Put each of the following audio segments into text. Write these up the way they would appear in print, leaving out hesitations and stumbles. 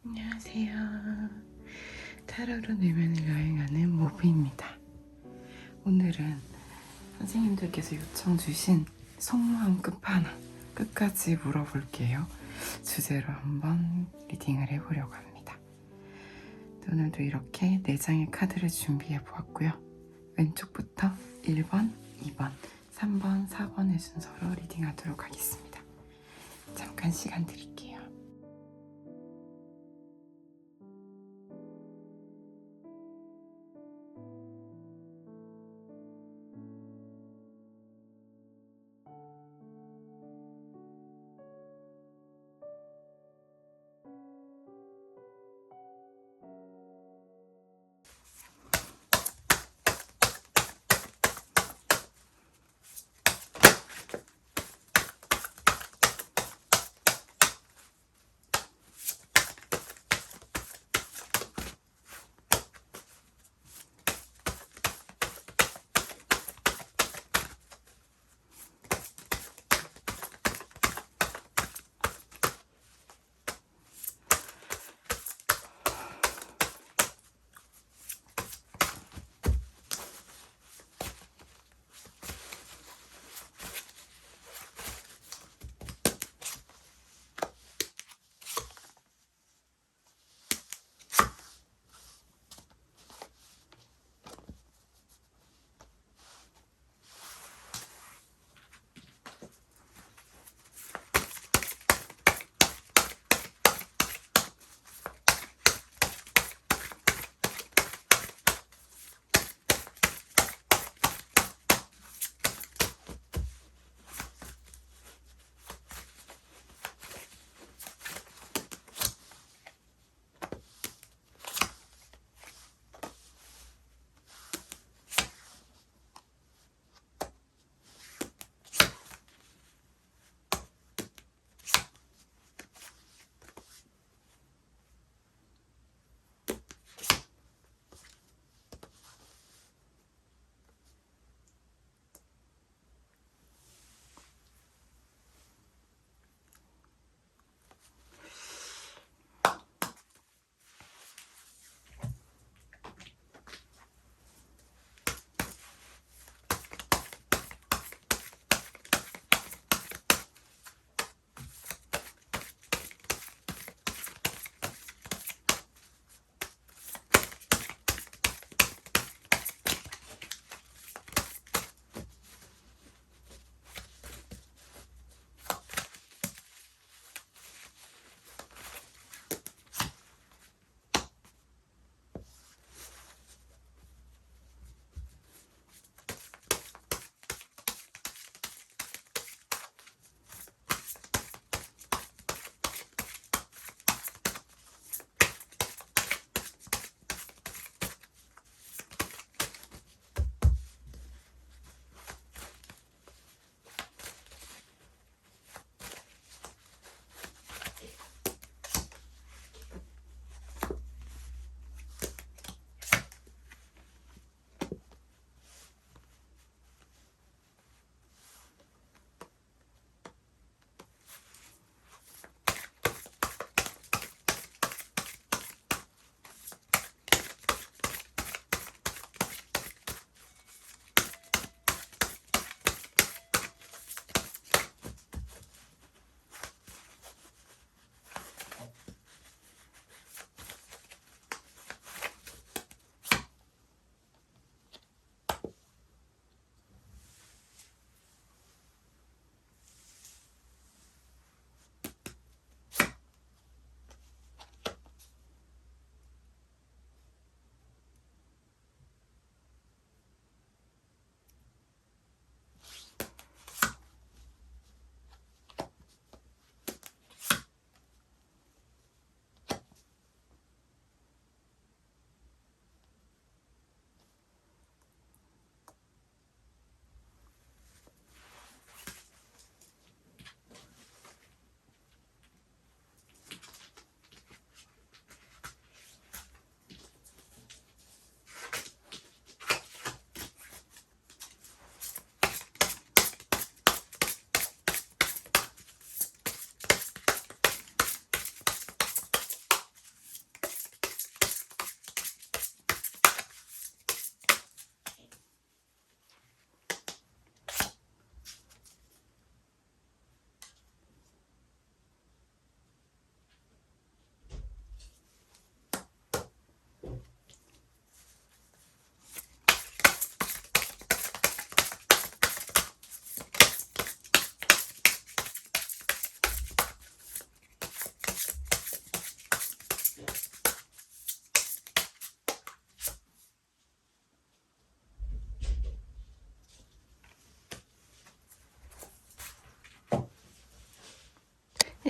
안녕하세요. 타로로 내면을 여행하는 모브입니다. 오늘은 선생님들께서 요청 주신 속마음 끝판왕 끝까지 물어볼게요. 주제로 한번 리딩을 해보려고 합니다. 오늘도 이렇게 4장의 카드를 준비해 보았고요. 왼쪽부터 1번, 2번, 3번, 4번의 순서로 리딩하도록 하겠습니다. 잠깐 시간 드릴게요.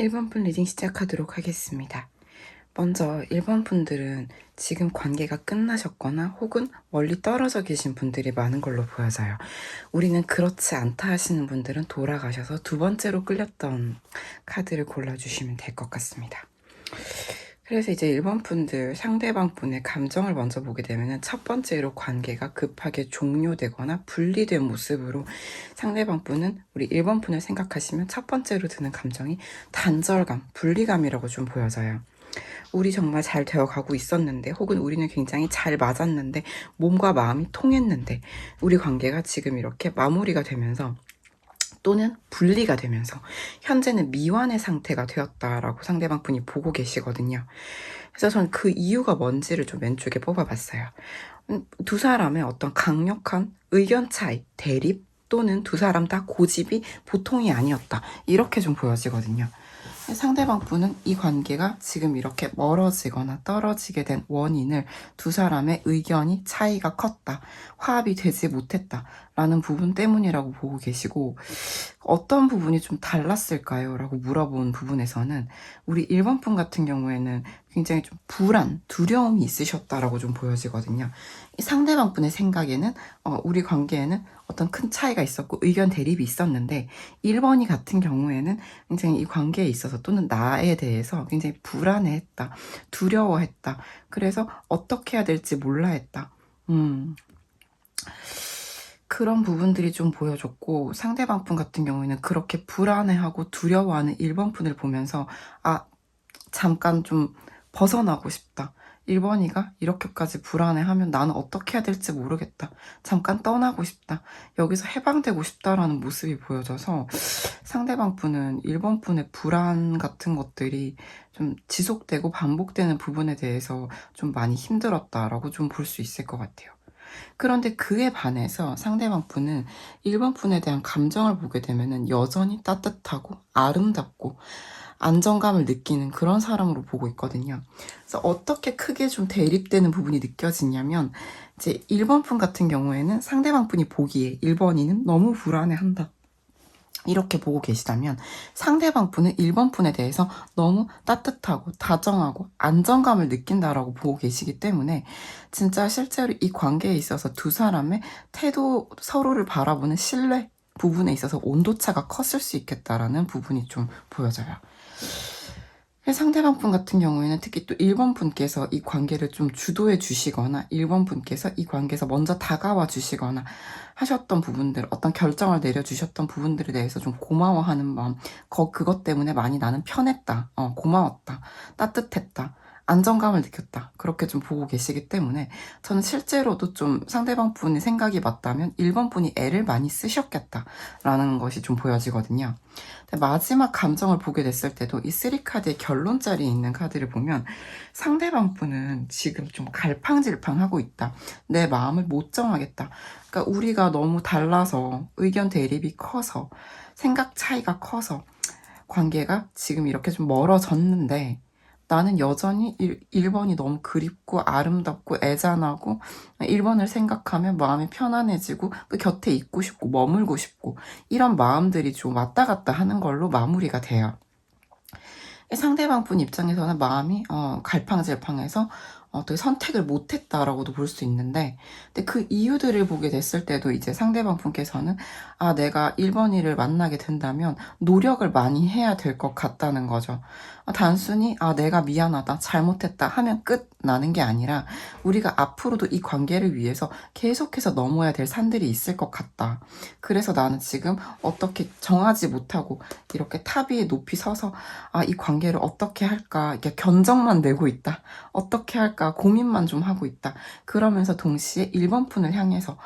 1번 분 리딩 시작하도록 하겠습니다. 먼저 1번 분들은 지금 관계가 끝나셨거나 혹은 멀리 떨어져 계신 분들이 많은 걸로 보여져요. 우리는 그렇지 않다 하시는 분들은 돌아가셔서 두 번째로 끌렸던 카드를 골라주시면 될 것 같습니다. 그래서 이제 1번 분들 상대방 분의 감정을 먼저 보게 되면 첫 번째로 관계가 급하게 종료되거나 분리된 모습으로 상대방 분은 우리 1번 분을 생각하시면 첫 번째로 드는 감정이 단절감, 분리감이라고 좀 보여져요. 우리 정말 잘 되어가고 있었는데 혹은 우리는 굉장히 잘 맞았는데 몸과 마음이 통했는데 우리 관계가 지금 이렇게 마무리가 되면서 또는 분리가 되면서 현재는 미완의 상태가 되었다라고 상대방 분이 보고 계시거든요. 그래서 저는 그 이유가 뭔지를 좀 왼쪽에 뽑아봤어요. 두 사람의 어떤 강력한 의견 차이, 대립 또는 두 사람 다 고집이 보통이 아니었다. 이렇게 좀 보여지거든요. 상대방 분은 이 관계가 지금 이렇게 멀어지거나 떨어지게 된 원인을 두 사람의 의견이 차이가 컸다, 화합이 되지 못했다 라는 부분 때문이라고 보고 계시고, 어떤 부분이 좀 달랐을까요? 라고 물어본 부분에서는 우리 1번 분 같은 경우에는 굉장히 좀 불안, 두려움이 있으셨다라고 좀 보여지거든요. 상대방 분의 생각에는 우리 관계에는 어떤 큰 차이가 있었고 의견 대립이 있었는데 1번이 같은 경우에는 굉장히 이 관계에 있어서 또는 나에 대해서 굉장히 불안해했다, 두려워했다. 그래서 어떻게 해야 될지 몰라 했다. 그런 부분들이 좀 보여줬고, 상대방 분 같은 경우에는 그렇게 불안해하고 두려워하는 1번 분을 보면서 잠깐 좀 벗어나고 싶다. 1번이가 이렇게까지 불안해하면 나는 어떻게 해야 될지 모르겠다. 잠깐 떠나고 싶다. 여기서 해방되고 싶다라는 모습이 보여져서 상대방 분은 1번 분의 불안 같은 것들이 좀 지속되고 반복되는 부분에 대해서 좀 많이 힘들었다라고 좀 볼 수 있을 것 같아요. 그런데 그에 반해서 상대방 분은 1번 분에 대한 감정을 보게 되면은 여전히 따뜻하고 아름답고 안정감을 느끼는 그런 사람으로 보고 있거든요. 그래서 어떻게 크게 좀 대립되는 부분이 느껴지냐면, 이제 1번 분 같은 경우에는 상대방 분이 보기에 1번이는 너무 불안해한다, 이렇게 보고 계시다면, 상대방 분은 1번 분에 대해서 너무 따뜻하고 다정하고 안정감을 느낀다라고 보고 계시기 때문에 진짜 실제로 이 관계에 있어서 두 사람의 태도, 서로를 바라보는 신뢰 부분에 있어서 온도차가 컸을 수 있겠다라는 부분이 좀 보여져요. 상대방 분 같은 경우에는 특히 또 1번 분께서 이 관계를 좀 주도해 주시거나 1번 분께서 이 관계에서 먼저 다가와 주시거나 하셨던 부분들, 어떤 결정을 내려주셨던 부분들에 대해서 좀 고마워하는 마음, 그것 때문에 많이 나는 편했다, 고마웠다, 따뜻했다, 안정감을 느꼈다, 그렇게 좀 보고 계시기 때문에 저는 실제로도 좀 상대방 분의 생각이 맞다면 1번 분이 애를 많이 쓰셨겠다라는 것이 좀 보여지거든요. 마지막 감정을 보게 됐을 때도 이 3카드의 결론자리에 있는 카드를 보면 상대방 분은 지금 좀 갈팡질팡하고 있다. 내 마음을 못 정하겠다. 그러니까 우리가 너무 달라서 의견 대립이 커서 생각 차이가 커서 관계가 지금 이렇게 좀 멀어졌는데 나는 여전히 1번이 너무 그립고 아름답고 애잔하고 1번을 생각하면 마음이 편안해지고 그 곁에 있고 싶고 머물고 싶고 이런 마음들이 좀 왔다 갔다 하는 걸로 마무리가 돼요. 상대방 분 입장에서는 마음이 갈팡질팡해서 어떻게 선택을 못했다라고도 볼 수 있는데, 근데 그 이유들을 보게 됐을 때도 이제 상대방 분께서는 내가 1번이를 만나게 된다면 노력을 많이 해야 될 것 같다는 거죠. 단순히 내가 미안하다, 잘못했다 하면 끝 나는 게 아니라 우리가 앞으로도 이 관계를 위해서 계속해서 넘어야 될 산들이 있을 것 같다. 그래서 나는 지금 어떻게 정하지 못하고 이렇게 탑 위에 높이 서서 이 관계를 어떻게 할까 이렇게 견적만 내고 있다. 어떻게 할까 고민만 좀 하고 있다. 그러면서 동시에 1번 푼을 향해서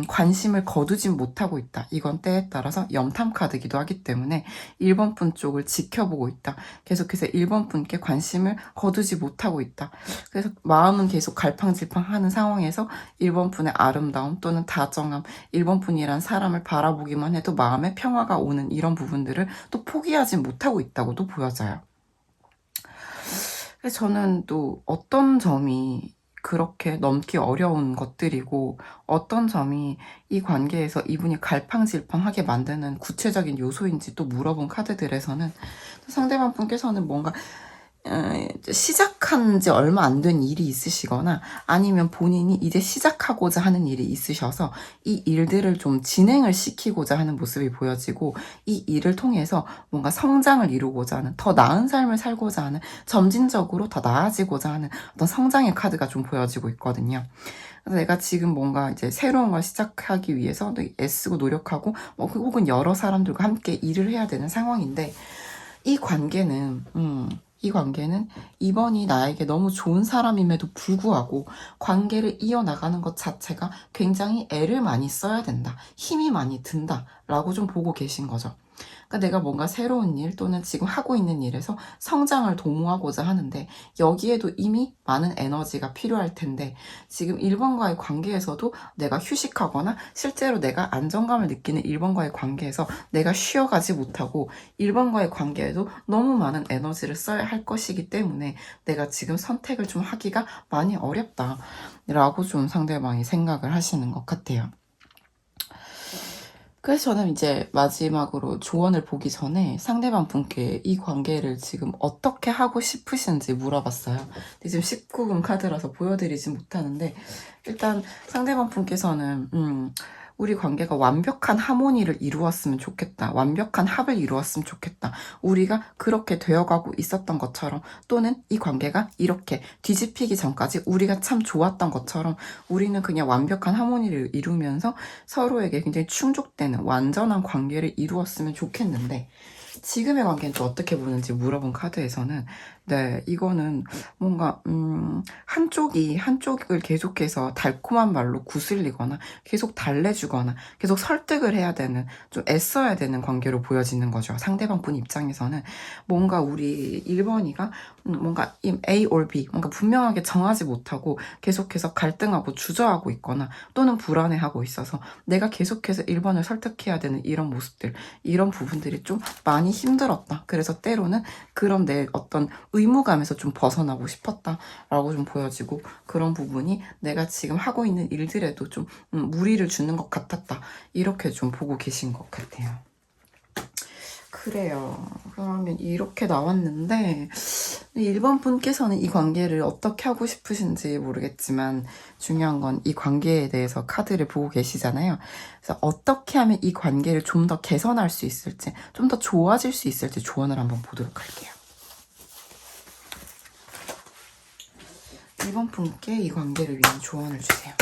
관심을 거두진 못하고 있다. 이건 때에 따라서 염탐 카드기도 하기 때문에 1번 푼 쪽을 지켜보고 있다. 계속해서 1번 분께 관심을 거두지 못하고 있다. 그래서 마음은 계속 갈팡질팡하는 상황에서 1번 분의 아름다움 또는 다정함, 1번 분이란 사람을 바라보기만 해도 마음에 평화가 오는 이런 부분들을 또 포기하지 못하고 있다고도 보여져요. 그래서 저는 또 어떤 점이 그렇게 넘기 어려운 것들이고 어떤 점이 이 관계에서 이분이 갈팡질팡하게 만드는 구체적인 요소인지 또 물어본 카드들에서는 상대방 분께서는 뭔가 시작한 지 얼마 안 된 일이 있으시거나 아니면 본인이 이제 시작하고자 하는 일이 있으셔서 이 일들을 좀 진행을 시키고자 하는 모습이 보여지고 이 일을 통해서 뭔가 성장을 이루고자 하는 더 나은 삶을 살고자 하는 점진적으로 더 나아지고자 하는 어떤 성장의 카드가 좀 보여지고 있거든요. 그래서 내가 지금 뭔가 이제 새로운 걸 시작하기 위해서 애쓰고 노력하고 혹은 여러 사람들과 함께 일을 해야 되는 상황인데 이 관계는 이번이 나에게 너무 좋은 사람임에도 불구하고 관계를 이어나가는 것 자체가 굉장히 애를 많이 써야 된다. 힘이 많이 든다. 라고 좀 보고 계신 거죠. 그러니까 내가 뭔가 새로운 일 또는 지금 하고 있는 일에서 성장을 도모하고자 하는데 여기에도 이미 많은 에너지가 필요할 텐데 지금 1번과의 관계에서도 내가 휴식하거나 실제로 내가 안정감을 느끼는 1번과의 관계에서 내가 쉬어가지 못하고 1번과의 관계에도 너무 많은 에너지를 써야 할 것이기 때문에 내가 지금 선택을 좀 하기가 많이 어렵다 라고 좀 상대방이 생각을 하시는 것 같아요. 그래서 저는 이제 마지막으로 조언을 보기 전에 상대방 분께 이 관계를 지금 어떻게 하고 싶으신지 물어봤어요. 근데 지금 19금 카드라서 보여드리진 못하는데 일단 상대방 분께서는 우리 관계가 완벽한 하모니를 이루었으면 좋겠다. 완벽한 합을 이루었으면 좋겠다. 우리가 그렇게 되어가고 있었던 것처럼 또는 이 관계가 이렇게 뒤집히기 전까지 우리가 참 좋았던 것처럼 우리는 그냥 완벽한 하모니를 이루면서 서로에게 굉장히 충족되는 완전한 관계를 이루었으면 좋겠는데 지금의 관계는 또 어떻게 보는지 물어본 카드에서는 네, 이거는 뭔가 한쪽을 계속해서 달콤한 말로 구슬리거나 계속 달래주거나 계속 설득을 해야 되는 좀 애써야 되는 관계로 보여지는 거죠. 상대방 분 입장에서는 뭔가 우리 1번이가 뭔가 A or B 뭔가 분명하게 정하지 못하고 계속해서 갈등하고 주저하고 있거나 또는 불안해하고 있어서 내가 계속해서 1번을 설득해야 되는 이런 모습들 이런 부분들이 좀 많이 힘들었다. 그래서 때로는 그런 내 어떤 의무감에서 좀 벗어나고 싶었다라고 좀 보여지고 그런 부분이 내가 지금 하고 있는 일들에도 좀 무리를 주는 것 같았다. 이렇게 좀 보고 계신 것 같아요. 그래요. 그러면 이렇게 나왔는데 1번 분께서는 이 관계를 어떻게 하고 싶으신지 모르겠지만 중요한 건 이 관계에 대해서 카드를 보고 계시잖아요. 그래서 어떻게 하면 이 관계를 좀 더 개선할 수 있을지 좀 더 좋아질 수 있을지 조언을 한번 보도록 할게요. 1번 분께 이 관계를 위한 조언을 주세요.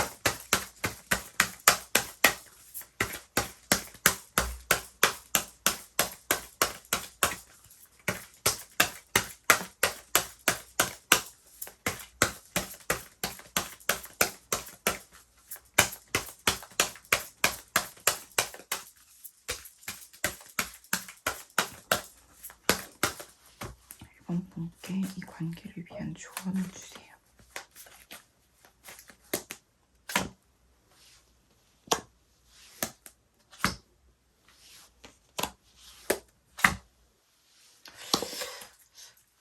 분께 이 관계를 위한 조언을 주세요.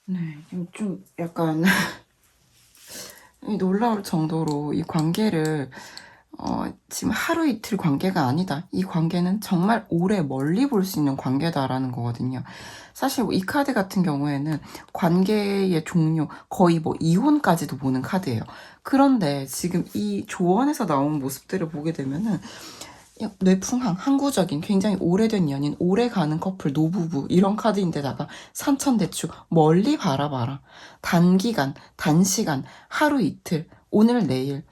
네, 좀 약간 놀라울 정도로 이 관계를 지금 하루 이틀 관계가 아니다. 이 관계는 정말 오래 멀리 볼 수 있는 관계다라는 거거든요. 사실 이 카드 같은 경우에는 관계의 종료, 거의 이혼까지도 보는 카드예요. 그런데 지금 이 조언에서 나온 모습들을 보게 되면은 뇌풍항, 항구적인 굉장히 오래된 연인, 오래가는 커플, 노부부 이런 카드인데다가 산천대추 멀리 바라봐라. 단기간, 단시간, 하루 이틀, 오늘 내일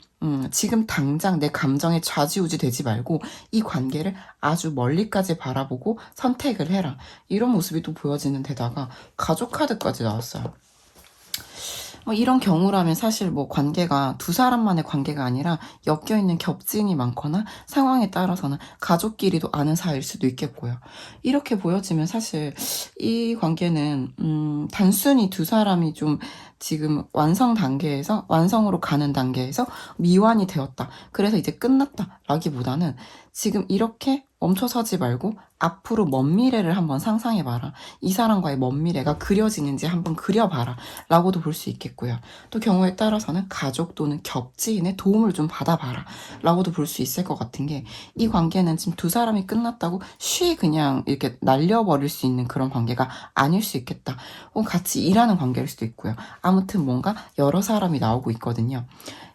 지금 당장 내 감정에 좌지우지 되지 말고 이 관계를 아주 멀리까지 바라보고 선택을 해라. 이런 모습이 또 보여지는 데다가 가족 카드까지 나왔어요. 이런 경우라면 사실 관계가 두 사람만의 관계가 아니라 엮여있는 겹진이 많거나 상황에 따라서는 가족끼리도 아는 사이일 수도 있겠고요. 이렇게 보여지면 사실 이 관계는 단순히 두 사람이 좀 지금 완성으로 가는 단계에서 미완이 되었다. 그래서 이제 끝났다. 라기보다는 지금 이렇게 멈춰서지 말고 앞으로 먼 미래를 한번 상상해봐라. 이 사람과의 먼 미래가 그려지는지 한번 그려봐라. 라고도 볼 수 있겠고요. 또 경우에 따라서는 가족 또는 겹지인의 도움을 좀 받아봐라. 라고도 볼 수 있을 것 같은 게, 이 관계는 지금 두 사람이 끝났다고 쉬 그냥 이렇게 날려버릴 수 있는 그런 관계가 아닐 수 있겠다. 혹은 같이 일하는 관계일 수도 있고요. 아무튼 뭔가 여러 사람이 나오고 있거든요.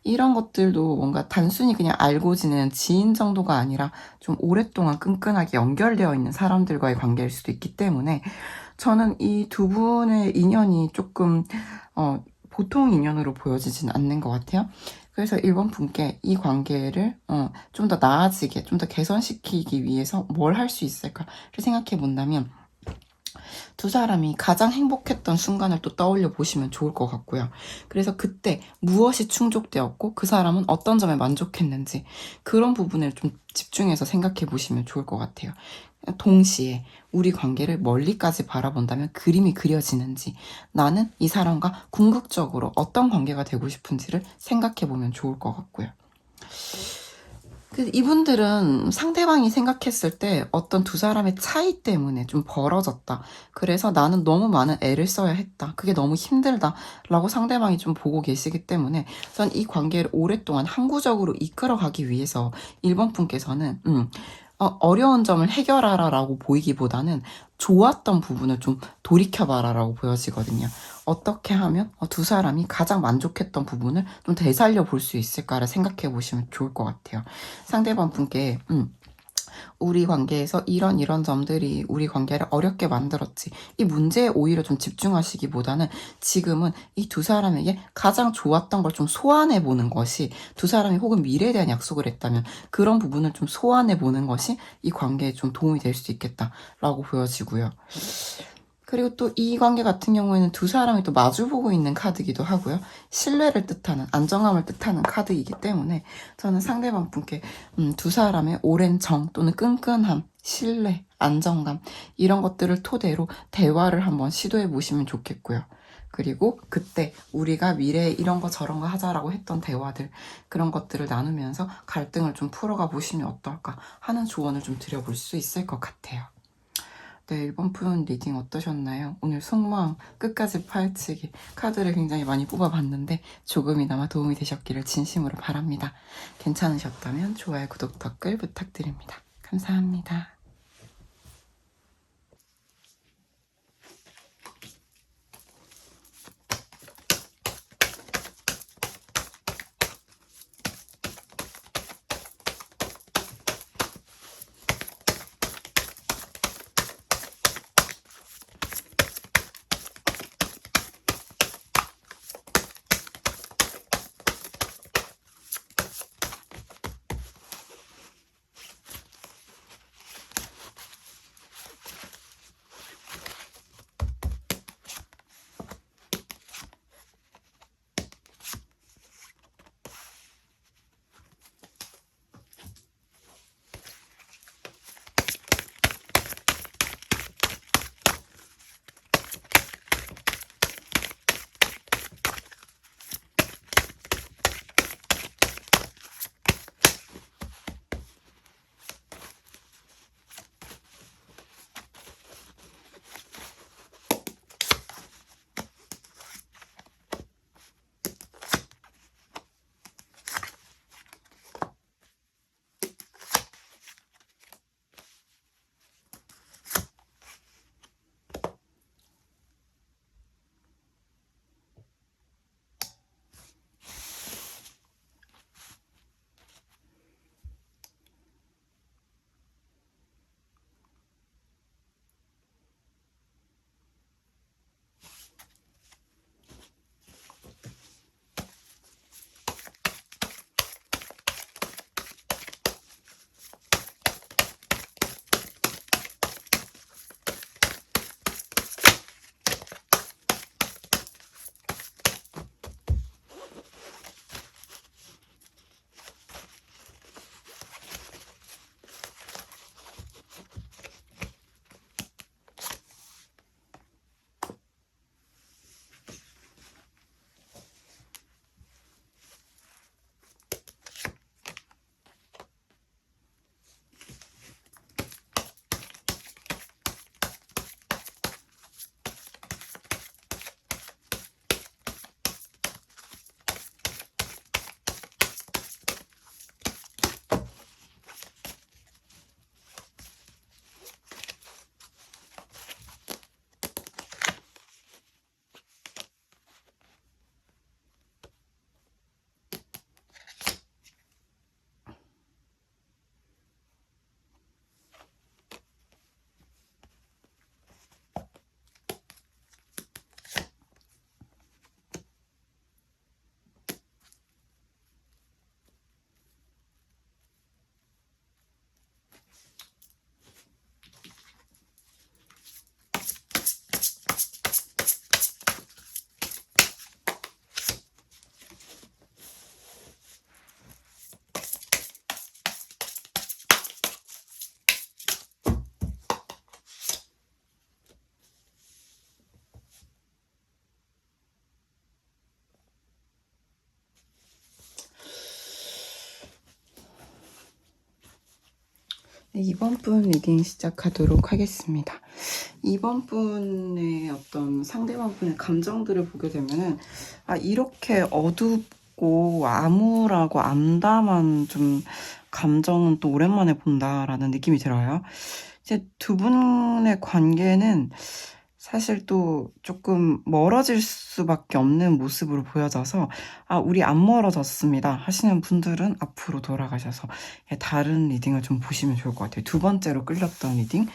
이런 것들도 뭔가 단순히 그냥 알고 지내는 지인 정도가 아니라 좀 오랫동안 끈끈하게 연결되어 있는 사람들과의 관계일 수도 있기 때문에, 저는 이 두 분의 인연이 조금 보통 인연으로 보여지진 않는 것 같아요. 그래서 1번 분께 이 관계를 좀 더 나아지게, 좀 더 개선시키기 위해서 뭘 할 수 있을까를 생각해 본다면, 두 사람이 가장 행복했던 순간을 또 떠올려 보시면 좋을 것 같고요. 그래서 그때 무엇이 충족되었고 그 사람은 어떤 점에 만족했는지, 그런 부분을 좀 집중해서 생각해 보시면 좋을 것 같아요. 동시에 우리 관계를 멀리까지 바라본다면 그림이 그려지는지, 나는 이 사람과 궁극적으로 어떤 관계가 되고 싶은지를 생각해 보면 좋을 것 같고요. 이분들은 상대방이 생각했을 때 어떤 두 사람의 차이 때문에 좀 벌어졌다. 그래서 나는 너무 많은 애를 써야 했다. 그게 너무 힘들다. 라고 상대방이 좀 보고 계시기 때문에, 전 이 관계를 오랫동안 항구적으로 이끌어가기 위해서 1번 분께서는 어려운 점을 해결하라 라고 보이기보다는 좋았던 부분을 좀 돌이켜봐라 라고 보여지거든요. 어떻게 하면 두 사람이 가장 만족했던 부분을 좀 되살려 볼 수 있을까를 생각해 보시면 좋을 것 같아요. 상대방 분께 우리 관계에서 이런 점들이 우리 관계를 어렵게 만들었지, 이 문제에 오히려 좀 집중하시기보다는 지금은 이 두 사람에게 가장 좋았던 걸 좀 소환해 보는 것이, 두 사람이 혹은 미래에 대한 약속을 했다면 그런 부분을 좀 소환해 보는 것이 이 관계에 좀 도움이 될 수 있겠다라고 보여지고요. 그리고 또 이 관계 같은 경우에는 두 사람이 또 마주보고 있는 카드이기도 하고요. 신뢰를 뜻하는, 안정감을 뜻하는 카드이기 때문에, 저는 상대방 분께 두 사람의 오랜 정 또는 끈끈함, 신뢰, 안정감, 이런 것들을 토대로 대화를 한번 시도해 보시면 좋겠고요. 그리고 그때 우리가 미래에 이런 거 저런 거 하자라고 했던 대화들, 그런 것들을 나누면서 갈등을 좀 풀어가 보시면 어떨까 하는 조언을 좀 드려볼 수 있을 것 같아요. 네, 1번 푼 리딩 어떠셨나요? 오늘 속마음 끝까지 파헤치기, 카드를 굉장히 많이 뽑아봤는데 조금이나마 도움이 되셨기를 진심으로 바랍니다. 괜찮으셨다면 좋아요, 구독, 댓글 부탁드립니다. 감사합니다. 네, 이번 분 리딩 시작하도록 하겠습니다. 이번 분의 어떤 상대방 분의 감정들을 보게 되면은, 이렇게 어둡고 암울하고 암담한 좀 감정은 또 오랜만에 본다라는 느낌이 들어요. 이제 두 분의 관계는 사실 또 조금 멀어질 수밖에 없는 모습으로 보여져서, 우리 안 멀어졌습니다 하시는 분들은 앞으로 돌아가셔서 다른 리딩을 좀 보시면 좋을 것 같아요. 두 번째로 끌렸던 리딩을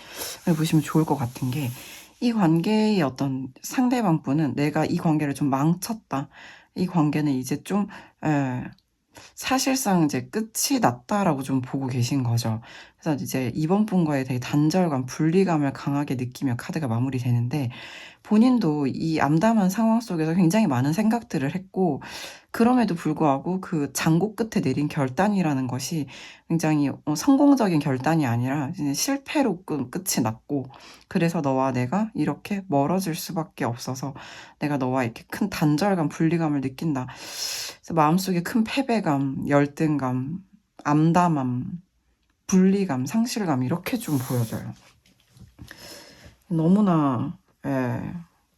보시면 좋을 것 같은 게, 이 관계의 어떤 상대방 분은 내가 이 관계를 좀 망쳤다, 이 관계는 이제 좀 사실상 이제 끝이 났다라고 좀 보고 계신 거죠. 그래서 이제 이번 분과의 되게 단절감, 분리감을 강하게 느끼며 카드가 마무리되는데, 본인도 이 암담한 상황 속에서 굉장히 많은 생각들을 했고, 그럼에도 불구하고 그 장고 끝에 내린 결단이라는 것이 굉장히 성공적인 결단이 아니라 이제 실패로 끝이 났고, 그래서 너와 내가 이렇게 멀어질 수밖에 없어서 내가 너와 이렇게 큰 단절감, 분리감을 느낀다. 그래서 마음속에 큰 패배감, 열등감, 암담함, 분리감, 상실감 이렇게 좀 보여져요. 너무나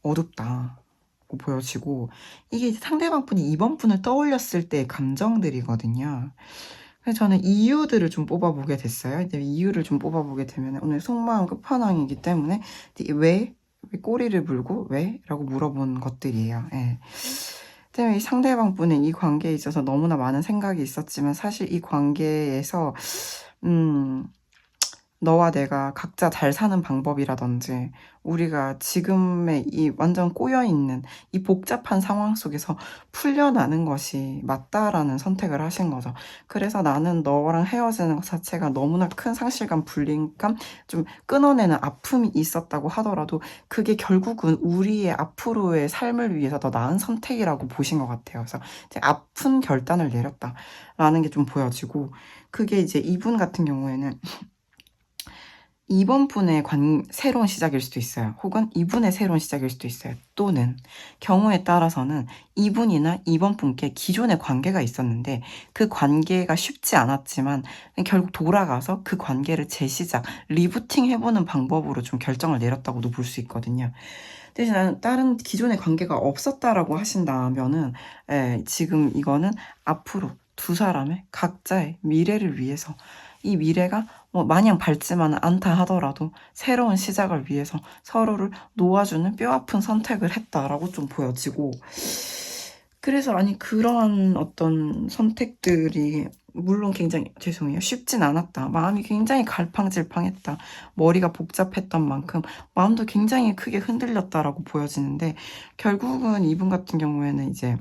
어둡다고 보여지고, 이게 상대방 분이 이번 분을 떠올렸을 때의 감정들이거든요. 그래서 저는 이유들을 좀 뽑아보게 됐어요. 이제 이유를 좀 뽑아보게 되면 오늘 속마음 끝판왕이기 때문에 왜 꼬리를 물고 왜? 라고 물어본 것들이에요. 때문에 이 상대방 분은 이 관계에 있어서 너무나 많은 생각이 있었지만, 사실 이 관계에서 너와 내가 각자 잘 사는 방법이라든지, 우리가 지금의 이 완전 꼬여있는 이 복잡한 상황 속에서 풀려나는 것이 맞다라는 선택을 하신 거죠. 그래서 나는 너랑 헤어지는 것 자체가 너무나 큰 상실감, 불린감, 좀 끊어내는 아픔이 있었다고 하더라도 그게 결국은 우리의 앞으로의 삶을 위해서 더 나은 선택이라고 보신 것 같아요. 그래서 이제 아픈 결단을 내렸다라는 게 좀 보여지고, 그게 이제 이분 같은 경우에는 이번 분의 새로운 시작일 수도 있어요. 혹은 이분의 새로운 시작일 수도 있어요. 또는 경우에 따라서는 이분이나 이번 분께 기존의 관계가 있었는데 그 관계가 쉽지 않았지만 결국 돌아가서 그 관계를 재시작, 리부팅 해보는 방법으로 좀 결정을 내렸다고도 볼 수 있거든요. 대신 다른 기존의 관계가 없었다라고 하신다면은 지금 이거는 앞으로 두 사람의 각자의 미래를 위해서, 이 미래가 뭐 마냥 밝지만은 않다 하더라도 새로운 시작을 위해서 서로를 놓아주는 뼈아픈 선택을 했다라고 좀 보여지고, 그래서 그러한 어떤 선택들이 물론 굉장히 죄송해요, 쉽진 않았다, 마음이 굉장히 갈팡질팡했다, 머리가 복잡했던 만큼 마음도 굉장히 크게 흔들렸다라고 보여지는데, 결국은 이분 같은 경우에는 이제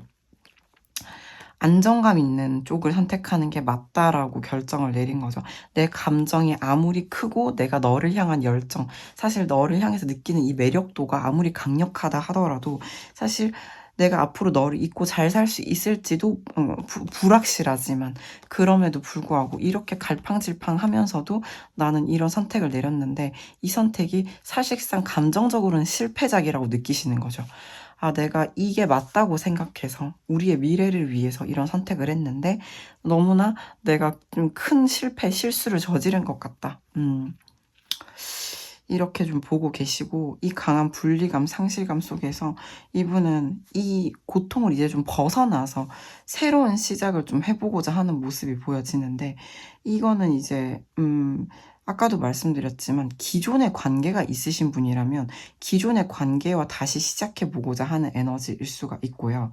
안정감 있는 쪽을 선택하는 게 맞다라고 결정을 내린 거죠. 내 감정이 아무리 크고 내가 너를 향한 열정, 사실 너를 향해서 느끼는 이 매력도가 아무리 강력하다 하더라도 사실 내가 앞으로 너를 잊고 잘 살 수 있을지도 불확실하지만, 그럼에도 불구하고 이렇게 갈팡질팡하면서도 나는 이런 선택을 내렸는데, 이 선택이 사실상 감정적으로는 실패작이라고 느끼시는 거죠. 내가 이게 맞다고 생각해서 우리의 미래를 위해서 이런 선택을 했는데 너무나 내가 좀 큰 실수를 저지른 것 같다. 이렇게 좀 보고 계시고, 이 강한 분리감, 상실감 속에서 이분은 이 고통을 이제 좀 벗어나서 새로운 시작을 좀 해보고자 하는 모습이 보여지는데, 이거는 이제 아까도 말씀드렸지만 기존의 관계가 있으신 분이라면 기존의 관계와 다시 시작해보고자 하는 에너지일 수가 있고요.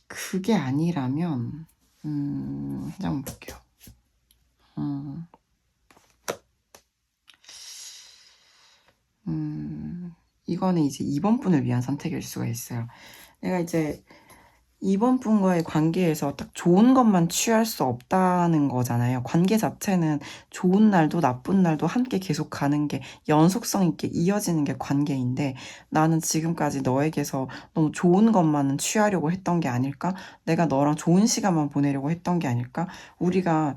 그게 아니라면 한번 볼게요. 이거는 이제 이번 분을 위한 선택일 수가 있어요. 내가 이제 이번 분과의 관계에서 딱 좋은 것만 취할 수 없다는 거잖아요. 관계 자체는 좋은 날도 나쁜 날도 함께 계속 가는 게, 연속성 있게 이어지는 게 관계인데, 나는 지금까지 너에게서 너무 좋은 것만은 취하려고 했던 게 아닐까? 내가 너랑 좋은 시간만 보내려고 했던 게 아닐까? 우리가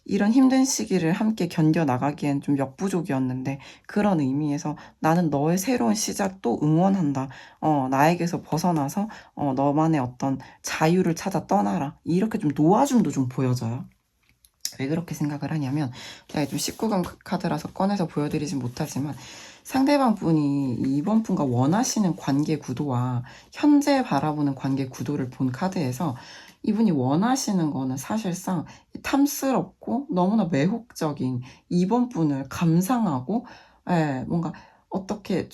이런 힘든 시기를 함께 견뎌나가기엔 좀 역부족이었는데, 그런 의미에서 나는 너의 새로운 시작도 응원한다. 나에게서 벗어나서 너만의 어떤 자유를 찾아 떠나라. 이렇게 좀 놓아줌도 좀 보여져요. 왜 그렇게 생각을 하냐면, 제가 좀 19금 카드라서 꺼내서 보여드리진 못하지만, 상대방 분이 이번 분과 원하시는 관계 구도와 현재 바라보는 관계 구도를 본 카드에서 이분이 원하시는 거는 사실상 탐스럽고 너무나 매혹적인 이번 분을 감상하고, 뭔가 어떻게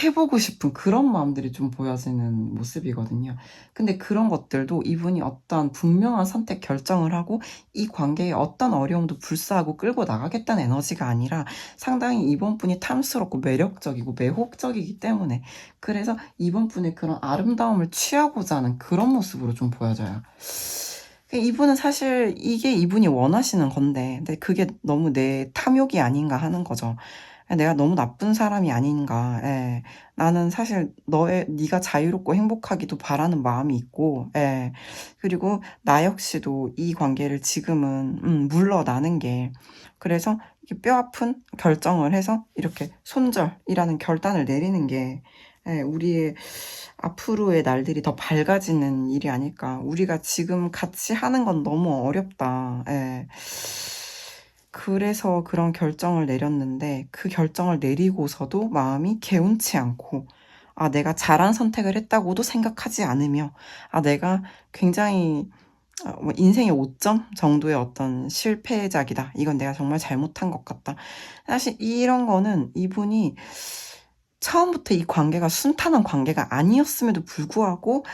해보고 싶은 그런 마음들이 좀 보여지는 모습이거든요. 근데 그런 것들도 이분이 어떤 분명한 선택 결정을 하고 이 관계에 어떤 어려움도 불사하고 끌고 나가겠다는 에너지가 아니라 상당히 이번 분이 탐스럽고 매력적이고 매혹적이기 때문에, 그래서 이번 분의 그런 아름다움을 취하고자 하는 그런 모습으로 좀 보여져요. 이분은 사실 이게 이분이 원하시는 건데, 근데 그게 너무 내 탐욕이 아닌가 하는 거죠. 내가 너무 나쁜 사람이 아닌가. 나는 사실 네가 자유롭고 행복하기도 바라는 마음이 있고, 그리고 나 역시도 이 관계를 지금은 물러나는 게, 그래서 이렇게 뼈아픈 결정을 해서 이렇게 손절이라는 결단을 내리는 게 우리의 앞으로의 날들이 더 밝아지는 일이 아닐까. 우리가 지금 같이 하는 건 너무 어렵다. 그래서 그런 결정을 내렸는데, 그 결정을 내리고서도 마음이 개운치 않고, 내가 잘한 선택을 했다고도 생각하지 않으며, 내가 굉장히 뭐 인생의 5점 정도의 어떤 실패작이다. 이건 내가 정말 잘못한 것 같다. 사실 이런 거는 이분이 처음부터 이 관계가 순탄한 관계가 아니었음에도 불구하고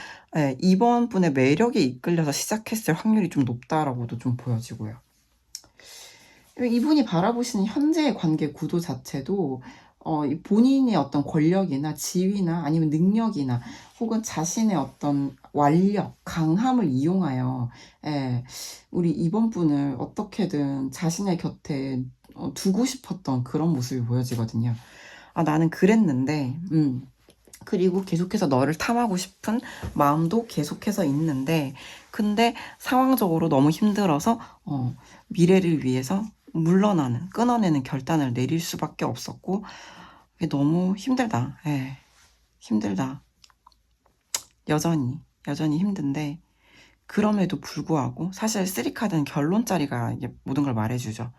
이번 분의 매력에 이끌려서 시작했을 확률이 좀 높다라고도 좀 보여지고요. 이분이 바라보시는 현재의 관계 구도 자체도 본인의 어떤 권력이나 지위나 아니면 능력이나 혹은 자신의 어떤 완력, 강함을 이용하여 우리 이번 분을 어떻게든 자신의 곁에 두고 싶었던 그런 모습이 보여지거든요. 나는 그랬는데, 그리고 계속해서 너를 탐하고 싶은 마음도 계속해서 있는데, 근데 상황적으로 너무 힘들어서 미래를 위해서 물러나는, 끊어내는 결단을 내릴 수밖에 없었고, 이게 너무 힘들다. 힘들다. 여전히 힘든데, 그럼에도 불구하고 사실 3카드는 결론짜리가 이게 모든 걸 말해주죠.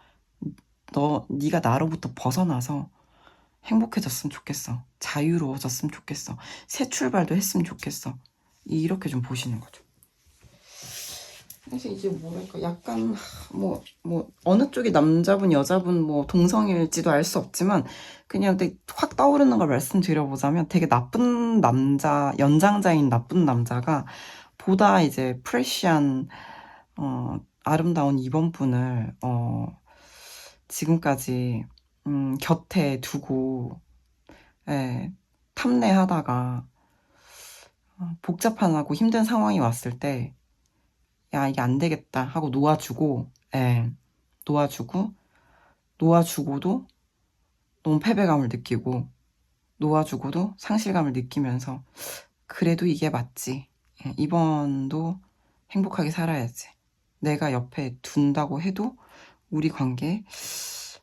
네가 나로부터 벗어나서 행복해졌으면 좋겠어. 자유로워졌으면 좋겠어. 새 출발도 했으면 좋겠어. 이렇게 좀 보시는 거죠. 그래서 이제 뭐랄까, 약간 뭐 어느 쪽이 남자분 여자분 뭐 동성일지도 알 수 없지만, 그냥 확 떠오르는 걸 말씀드려보자면, 되게 나쁜 남자, 연장자인 나쁜 남자가 보다 이제 프레시한 아름다운 이번 분을 지금까지 곁에 두고 탐내하다가 복잡하고 힘든 상황이 왔을 때, 야, 이게 안 되겠다 하고 놓아주고, 놓아주고도 너무 패배감을 느끼고, 놓아주고도 상실감을 느끼면서, 그래도 이게 맞지. 이번도 행복하게 살아야지. 내가 옆에 둔다고 해도 우리 관계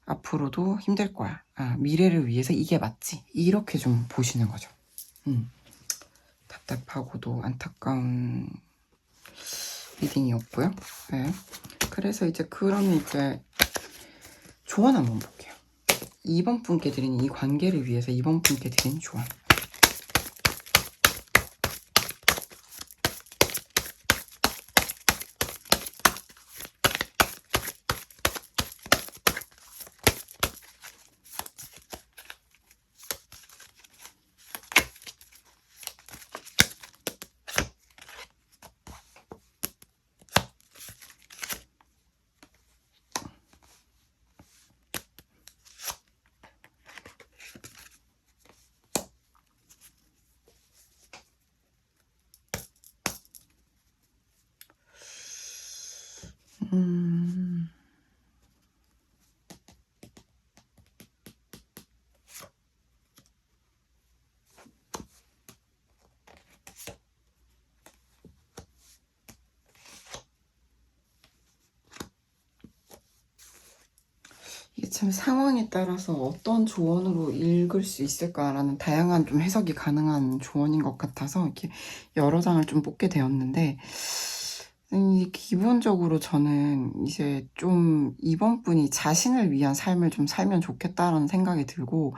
앞으로도 힘들 거야. 미래를 위해서 이게 맞지. 이렇게 좀 보시는 거죠. 답답하고도 안타까운 리딩이었고요. 그래서 이제 그러면 이제 조언 한번 볼게요. 이번 분께 드리는 이 관계를 위해서 이번 분께 드리는 조언. 이게 참 상황에 따라서 어떤 조언으로 읽을 수 있을까라는 다양한 좀 해석이 가능한 조언인 것 같아서 이렇게 여러 장을 좀 뽑게 되었는데, 기본적으로 저는 이제 좀 이번 분이 자신을 위한 삶을 좀 살면 좋겠다라는 생각이 들고,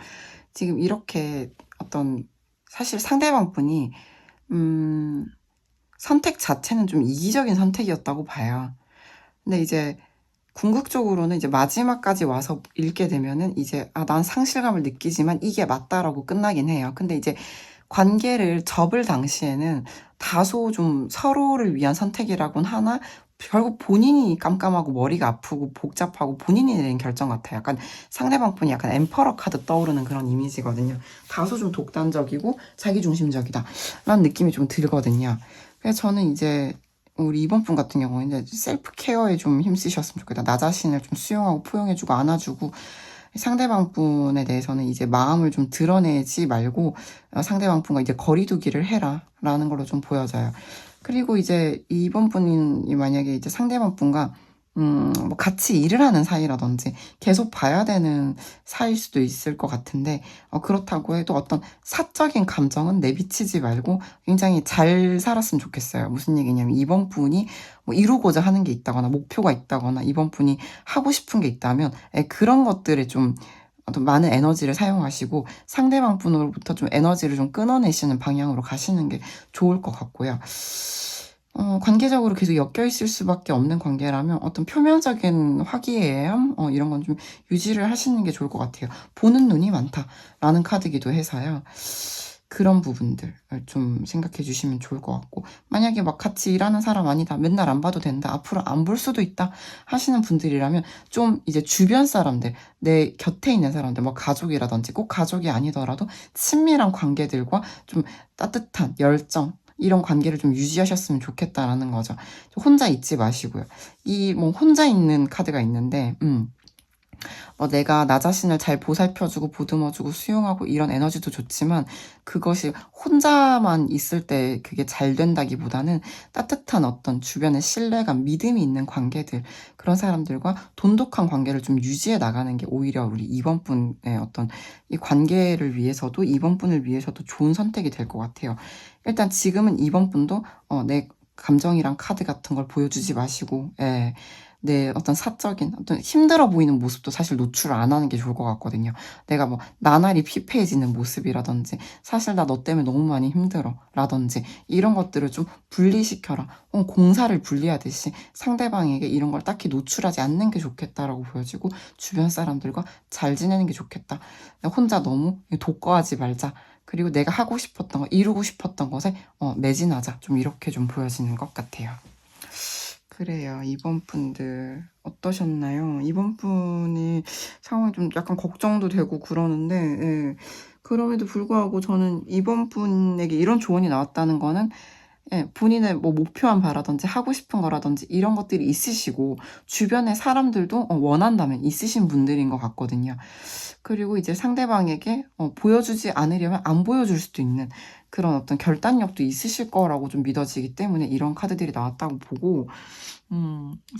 지금 이렇게 어떤, 사실 상대방 분이, 선택 자체는 좀 이기적인 선택이었다고 봐요. 근데 이제 궁극적으로는 이제 마지막까지 와서 읽게 되면은 이제, 난 상실감을 느끼지만 이게 맞다라고 끝나긴 해요. 근데 이제 관계를 접을 당시에는 다소 좀 서로를 위한 선택이라고는 하나, 결국 본인이 깜깜하고 머리가 아프고 복잡하고 본인이 내린 결정 같아요. 약간 상대방 분이 약간 엠퍼러 카드 떠오르는 그런 이미지거든요. 다소 좀 독단적이고 자기중심적이다 라는 느낌이 좀 들거든요. 그래서 저는 이제 우리 이번 분 같은 경우는 이제 셀프 케어에 좀 힘쓰셨으면 좋겠다. 나 자신을 좀 수용하고 포용해주고 안아주고, 상대방 분에 대해서는 이제 마음을 좀 드러내지 말고 상대방 분과 이제 거리두기를 해라 라는 걸로 좀 보여져요. 그리고 이제 이번 분이 만약에 이제 상대방 분과 뭐 같이 일을 하는 사이라든지 계속 봐야 되는 사이일 수도 있을 것 같은데, 그렇다고 해도 어떤 사적인 감정은 내비치지 말고 굉장히 잘 살았으면 좋겠어요. 무슨 얘기냐면, 이번 분이 뭐 이루고자 하는 게 있다거나 목표가 있다거나 이번 분이 하고 싶은 게 있다면, 그런 것들에 좀 어떤 많은 에너지를 사용하시고 상대방 분으로부터 좀 에너지를 좀 끊어내시는 방향으로 가시는 게 좋을 것 같고요. 관계적으로 계속 엮여 있을 수밖에 없는 관계라면 어떤 표면적인 화기애애함, 이런 건 좀 유지를 하시는 게 좋을 것 같아요. 보는 눈이 많다라는 카드기도 해서요. 그런 부분들 좀 생각해 주시면 좋을 것 같고, 만약에 막 같이 일하는 사람 아니다, 맨날 안 봐도 된다, 앞으로 안 볼 수도 있다 하시는 분들이라면 좀 이제 주변 사람들, 내 곁에 있는 사람들, 뭐 가족이라든지 꼭 가족이 아니더라도 친밀한 관계들과 좀 따뜻한 열정, 이런 관계를 좀 유지하셨으면 좋겠다라는 거죠. 혼자 있지 마시고요. 이 뭐 혼자 있는 카드가 있는데, 내가 나 자신을 잘 보살펴주고 보듬어주고 수용하고 이런 에너지도 좋지만, 그것이 혼자만 있을 때 그게 잘 된다기보다는 따뜻한 어떤 주변의 신뢰감, 믿음이 있는 관계들, 그런 사람들과 돈독한 관계를 좀 유지해 나가는 게 오히려 우리 이번 분의 어떤 이 관계를 위해서도, 이번 분을 위해서도 좋은 선택이 될 것 같아요. 일단 지금은 이번 분도 내 감정이랑 카드 같은 걸 보여주지 마시고, 예. 내 어떤 사적인 어떤 힘들어 보이는 모습도 사실 노출을 안 하는 게 좋을 것 같거든요. 내가 뭐 나날이 피폐해지는 모습이라든지, 사실 나 너 때문에 너무 많이 힘들어 라든지, 이런 것들을 좀 분리시켜라. 공사를 분리하듯이 상대방에게 이런 걸 딱히 노출하지 않는 게 좋겠다라고 보여지고, 주변 사람들과 잘 지내는 게 좋겠다. 혼자 너무 독거하지 말자. 그리고 내가 하고 싶었던 거, 이루고 싶었던 것에 매진하자. 좀 이렇게 좀 보여지는 것 같아요. 그래요. 이번 분들 어떠셨나요? 이번 분이 상황이 좀 약간 걱정도 되고 그러는데, 예. 그럼에도 불구하고 저는 이번 분에게 이런 조언이 나왔다는 거는, 예, 본인의 뭐 목표한 바라든지 하고 싶은 거라든지 이런 것들이 있으시고, 주변의 사람들도 원한다면 있으신 분들인 것 같거든요. 그리고 이제 상대방에게 보여주지 않으려면 안 보여줄 수도 있는 그런 어떤 결단력도 있으실 거라고 좀 믿어지기 때문에 이런 카드들이 나왔다고 보고,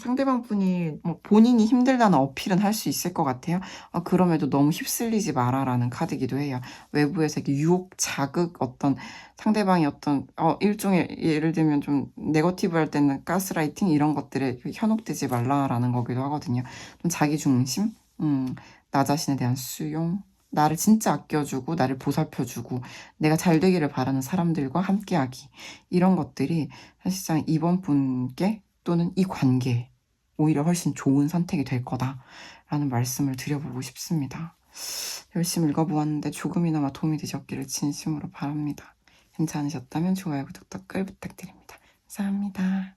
상대방 분이 뭐 본인이 힘들다는 어필은 할 수 있을 것 같아요. 그럼에도 너무 휩쓸리지 마라라는 카드기도 해요. 외부에서 이렇게 유혹, 자극, 어떤 상대방이 어떤 일종의, 예를 들면 좀 네거티브 할 때는 가스라이팅, 이런 것들에 현혹되지 말라라는 거기도 하거든요. 좀 자기 중심, 나 자신에 대한 수용, 나를 진짜 아껴주고 나를 보살펴주고 내가 잘 되기를 바라는 사람들과 함께하기, 이런 것들이 사실상 이번 분께 또는 이 관계에 오히려 훨씬 좋은 선택이 될 거다라는 말씀을 드려보고 싶습니다. 열심히 읽어보았는데 조금이나마 도움이 되셨기를 진심으로 바랍니다. 괜찮으셨다면 좋아요, 구독, 댓글 부탁드립니다. 감사합니다.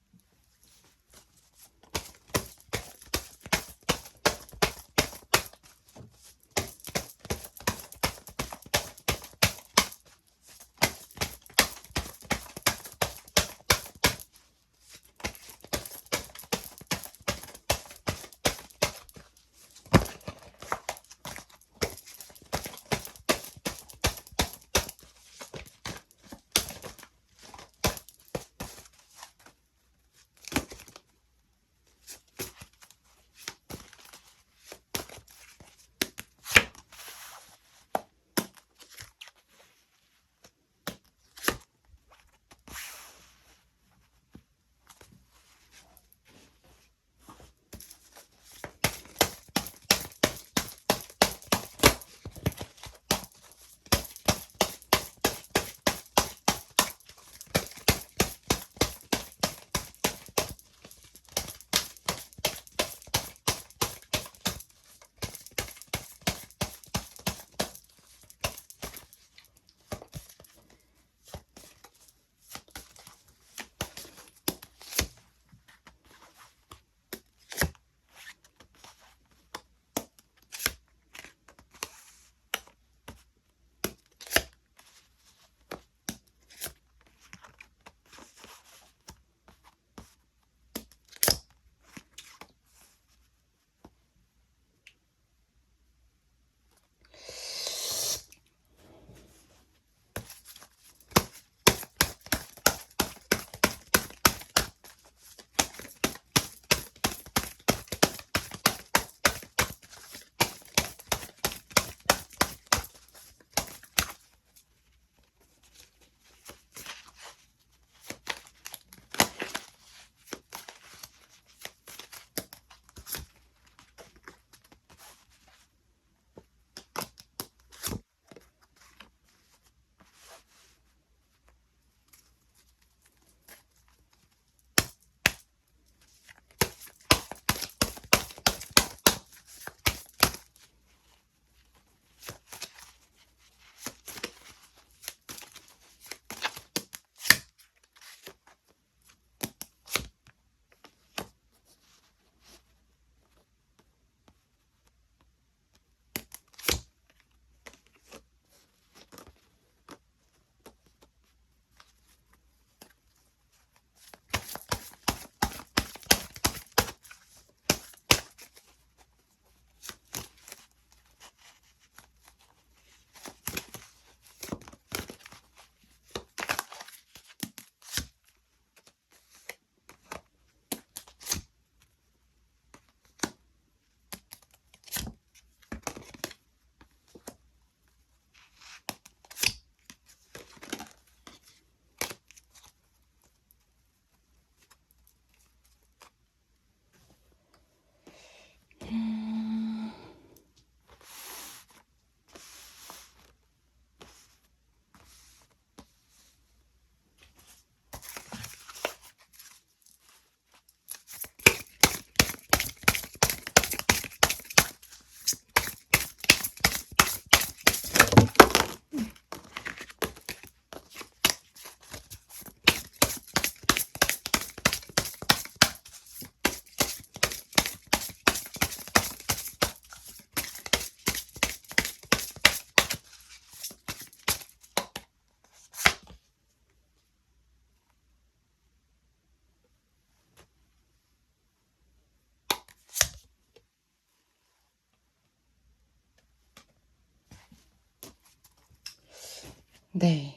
네.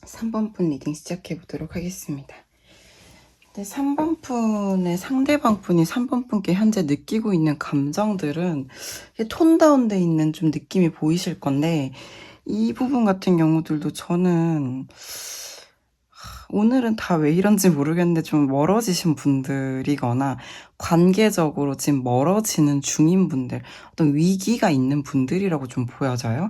3번 분 리딩 시작해 보도록 하겠습니다. 근데 3번 분의 상대방 분이 3번 분께 현재 느끼고 있는 감정들은 톤 다운돼 있는 좀 느낌이 보이실 건데, 이 부분 같은 경우들도 저는 오늘은 다 왜 이런지 모르겠는데 좀 멀어지신 분들이거나 관계적으로 지금 멀어지는 중인 분들, 어떤 위기가 있는 분들이라고 좀 보여져요.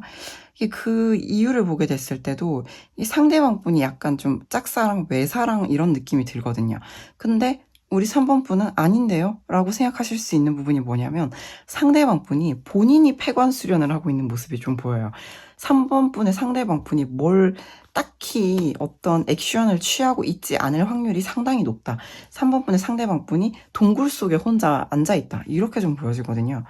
이게 그 이유를 보게 됐을 때도 이 상대방 분이 약간 좀 짝사랑, 외사랑 이런 느낌이 들거든요. 근데 우리 3번 분은 아닌데요? 라고 생각하실 수 있는 부분이 뭐냐면, 상대방 분이 본인이 패관 수련을 하고 있는 모습이 좀 보여요. 3번 분의 상대방 분이 뭘 딱히 어떤 액션을 취하고 있지 않을 확률이 상당히 높다. 3번 분의 상대방 분이 동굴 속에 혼자 앉아있다. 이렇게 좀 보여지거든요.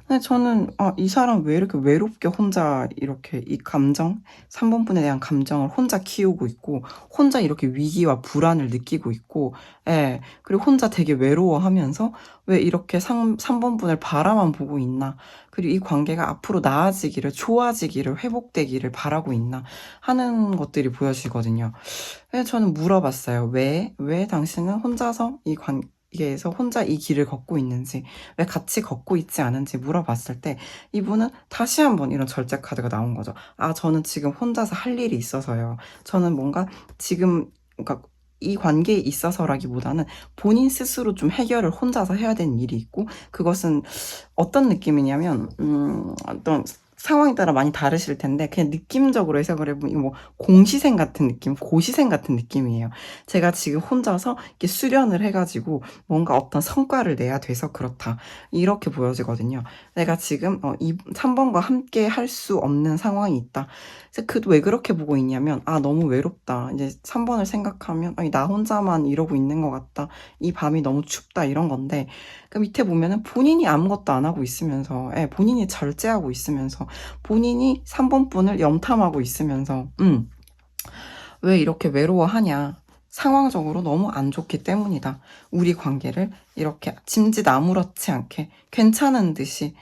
근데 저는 이 사람 왜 이렇게 외롭게 혼자 이렇게 이 감정, 3번 분에 대한 감정을 혼자 키우고 있고, 혼자 이렇게 위기와 불안을 느끼고 있고, 예, 그리고 혼자 되게 외로워하면서 왜 이렇게 3번 분을 바라만 보고 있나, 그리고 이 관계가 앞으로 나아지기를, 좋아지기를, 회복되기를 바라고 있나 하는 것들이 보여지거든요. 그래서 저는 물어봤어요. 왜 당신은 혼자서 이 관계에서 혼자 이 길을 걷고 있는지, 왜 같이 걷고 있지 않은지 물어봤을 때, 이분은 다시 한번 이런 절제 카드가 나온 거죠. 저는 지금 혼자서 할 일이 있어서요. 저는 뭔가 지금, 그러니까 이 관계에 있어서라기보다는 본인 스스로 좀 해결을 혼자서 해야 되는 일이 있고, 그것은 어떤 느낌이냐면, 어떤 상황에 따라 많이 다르실 텐데, 그냥 느낌적으로 해석을 해보면 이거 뭐 공시생 같은 느낌, 고시생 같은 느낌이에요. 제가 지금 혼자서 이렇게 수련을 해가지고 뭔가 어떤 성과를 내야 돼서 그렇다, 이렇게 보여지거든요. 내가 지금 이 3번과 함께 할 수 없는 상황이 있다. 그래서 왜 그렇게 보고 있냐면, 너무 외롭다, 이제 3번을 생각하면 아니 나 혼자만 이러고 있는 것 같다, 이 밤이 너무 춥다, 이런 건데, 그 밑에 보면은 본인이 아무것도 안 하고 있으면서, 본인이 절제하고 있으면서, 본인이 3번 분을 염탐하고 있으면서, 왜 이렇게 외로워하냐? 상황적으로 너무 안 좋기 때문이다. 우리 관계를 이렇게 짐짓 아무렇지 않게 괜찮은 듯이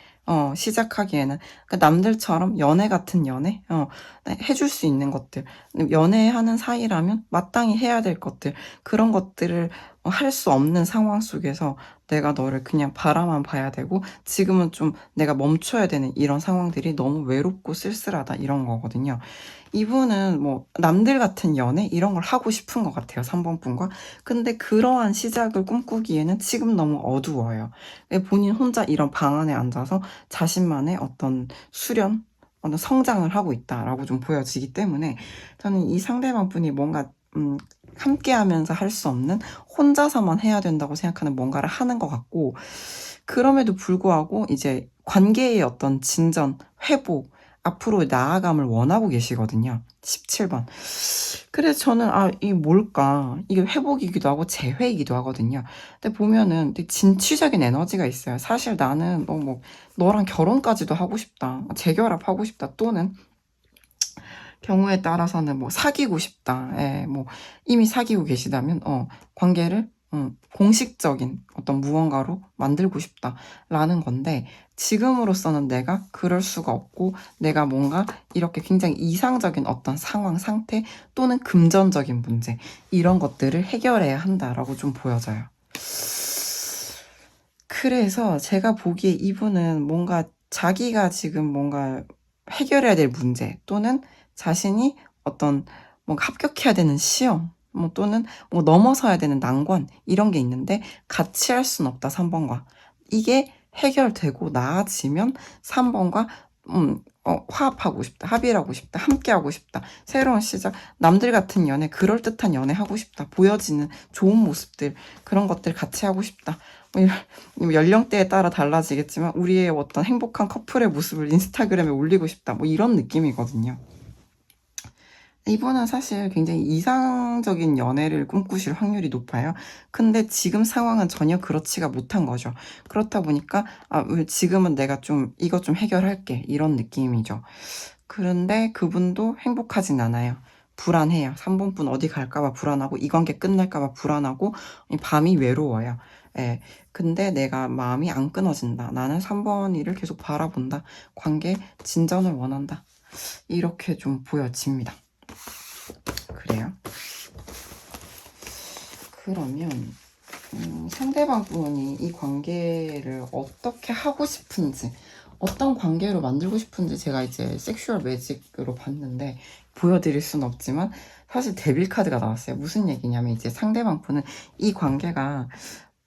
시작하기에는, 그러니까 남들처럼 연애 같은 연애 해줄 수 있는 것들, 연애하는 사이라면 마땅히 해야 될 것들, 그런 것들을 할 수 없는 상황 속에서 내가 너를 그냥 바라만 봐야 되고, 지금은 좀 내가 멈춰야 되는 이런 상황들이 너무 외롭고 쓸쓸하다, 이런 거거든요. 이분은 뭐 남들 같은 연애 이런 걸 하고 싶은 것 같아요, 3번 분과. 근데 그러한 시작을 꿈꾸기에는 지금 너무 어두워요. 본인 혼자 이런 방 안에 앉아서 자신만의 어떤 수련, 어떤 성장을 하고 있다라고 좀 보여지기 때문에, 저는 이 상대방 분이 뭔가 함께 하면서 할 수 없는, 혼자서만 해야 된다고 생각하는 뭔가를 하는 것 같고, 그럼에도 불구하고 이제 관계의 어떤 진전, 회복, 앞으로 나아감을 원하고 계시거든요. 17번. 그래서 저는 이게 뭘까? 이게 회복이기도 하고 재회이기도 하거든요. 근데 보면은 되게 진취적인 에너지가 있어요. 사실 나는 뭐 너랑 결혼까지도 하고 싶다, 재결합하고 싶다, 또는 경우에 따라서는 뭐 사귀고 싶다, 뭐 이미 사귀고 계시다면 관계를 공식적인 어떤 무언가로 만들고 싶다라는 건데, 지금으로서는 내가 그럴 수가 없고, 내가 뭔가 이렇게 굉장히 이상적인 어떤 상황, 상태, 또는 금전적인 문제, 이런 것들을 해결해야 한다라고 좀 보여져요. 그래서 제가 보기에 이분은 뭔가 자기가 지금 뭔가 해결해야 될 문제, 또는 자신이 어떤 뭔가 합격해야 되는 시험, 뭐 또는 뭐 넘어서야 되는 난관, 이런 게 있는데 같이 할 수는 없다, 3번과. 이게 해결되고 나아지면 3번과 화합하고 싶다, 합의를 하고 싶다, 함께 하고 싶다, 새로운 시작, 남들 같은 연애, 그럴듯한 연애 하고 싶다, 보여지는 좋은 모습들, 그런 것들 같이 하고 싶다. 뭐 연령대에 따라 달라지겠지만 우리의 어떤 행복한 커플의 모습을 인스타그램에 올리고 싶다, 뭐 이런 느낌이거든요. 이분은 사실 굉장히 이상적인 연애를 꿈꾸실 확률이 높아요. 근데 지금 상황은 전혀 그렇지가 못한 거죠. 그렇다 보니까 지금은 내가 좀 이것 좀 해결할게, 이런 느낌이죠. 그런데 그분도 행복하진 않아요. 불안해요. 3번 분 어디 갈까봐 불안하고, 이 관계 끝날까봐 불안하고, 밤이 외로워요. 예. 근데 내가 마음이 안 끊어진다. 나는 3번 일을 계속 바라본다. 관계 진전을 원한다. 이렇게 좀 보여집니다. 그래요. 그러면 상대방 분이 이 관계를 어떻게 하고 싶은지, 어떤 관계로 만들고 싶은지 제가 이제 섹슈얼 매직으로 봤는데 보여드릴 순 없지만 사실 데빌 카드가 나왔어요. 무슨 얘기냐면 이제 상대방 분은 이 관계가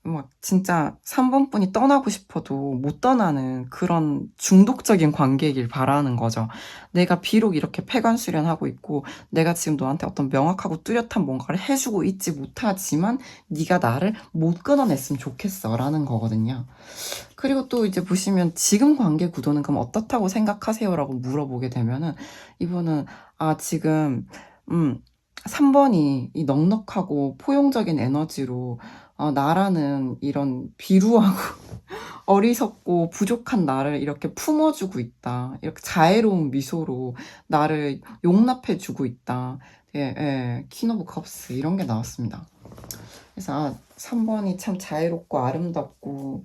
막 진짜 3번 분이 떠나고 싶어도 못 떠나는 그런 중독적인 관계이길 바라는 거죠. 내가 비록 이렇게 폐관수련하고 있고 내가 지금 너한테 어떤 명확하고 뚜렷한 뭔가를 해주고 있지 못하지만 네가 나를 못 끊어냈으면 좋겠어 라는 거거든요. 그리고 또 이제 보시면 지금 관계 구도는 그럼 어떻다고 생각하세요? 라고 물어보게 되면은 이분은 지금 3번이 이 넉넉하고 포용적인 에너지로 나라는 이런 비루하고 어리석고 부족한 나를 이렇게 품어주고 있다. 이렇게 자애로운 미소로 나를 용납해주고 있다. 예, 예, 퀸 오브 컵스 이런 게 나왔습니다. 그래서 3번이 참 자애롭고 아름답고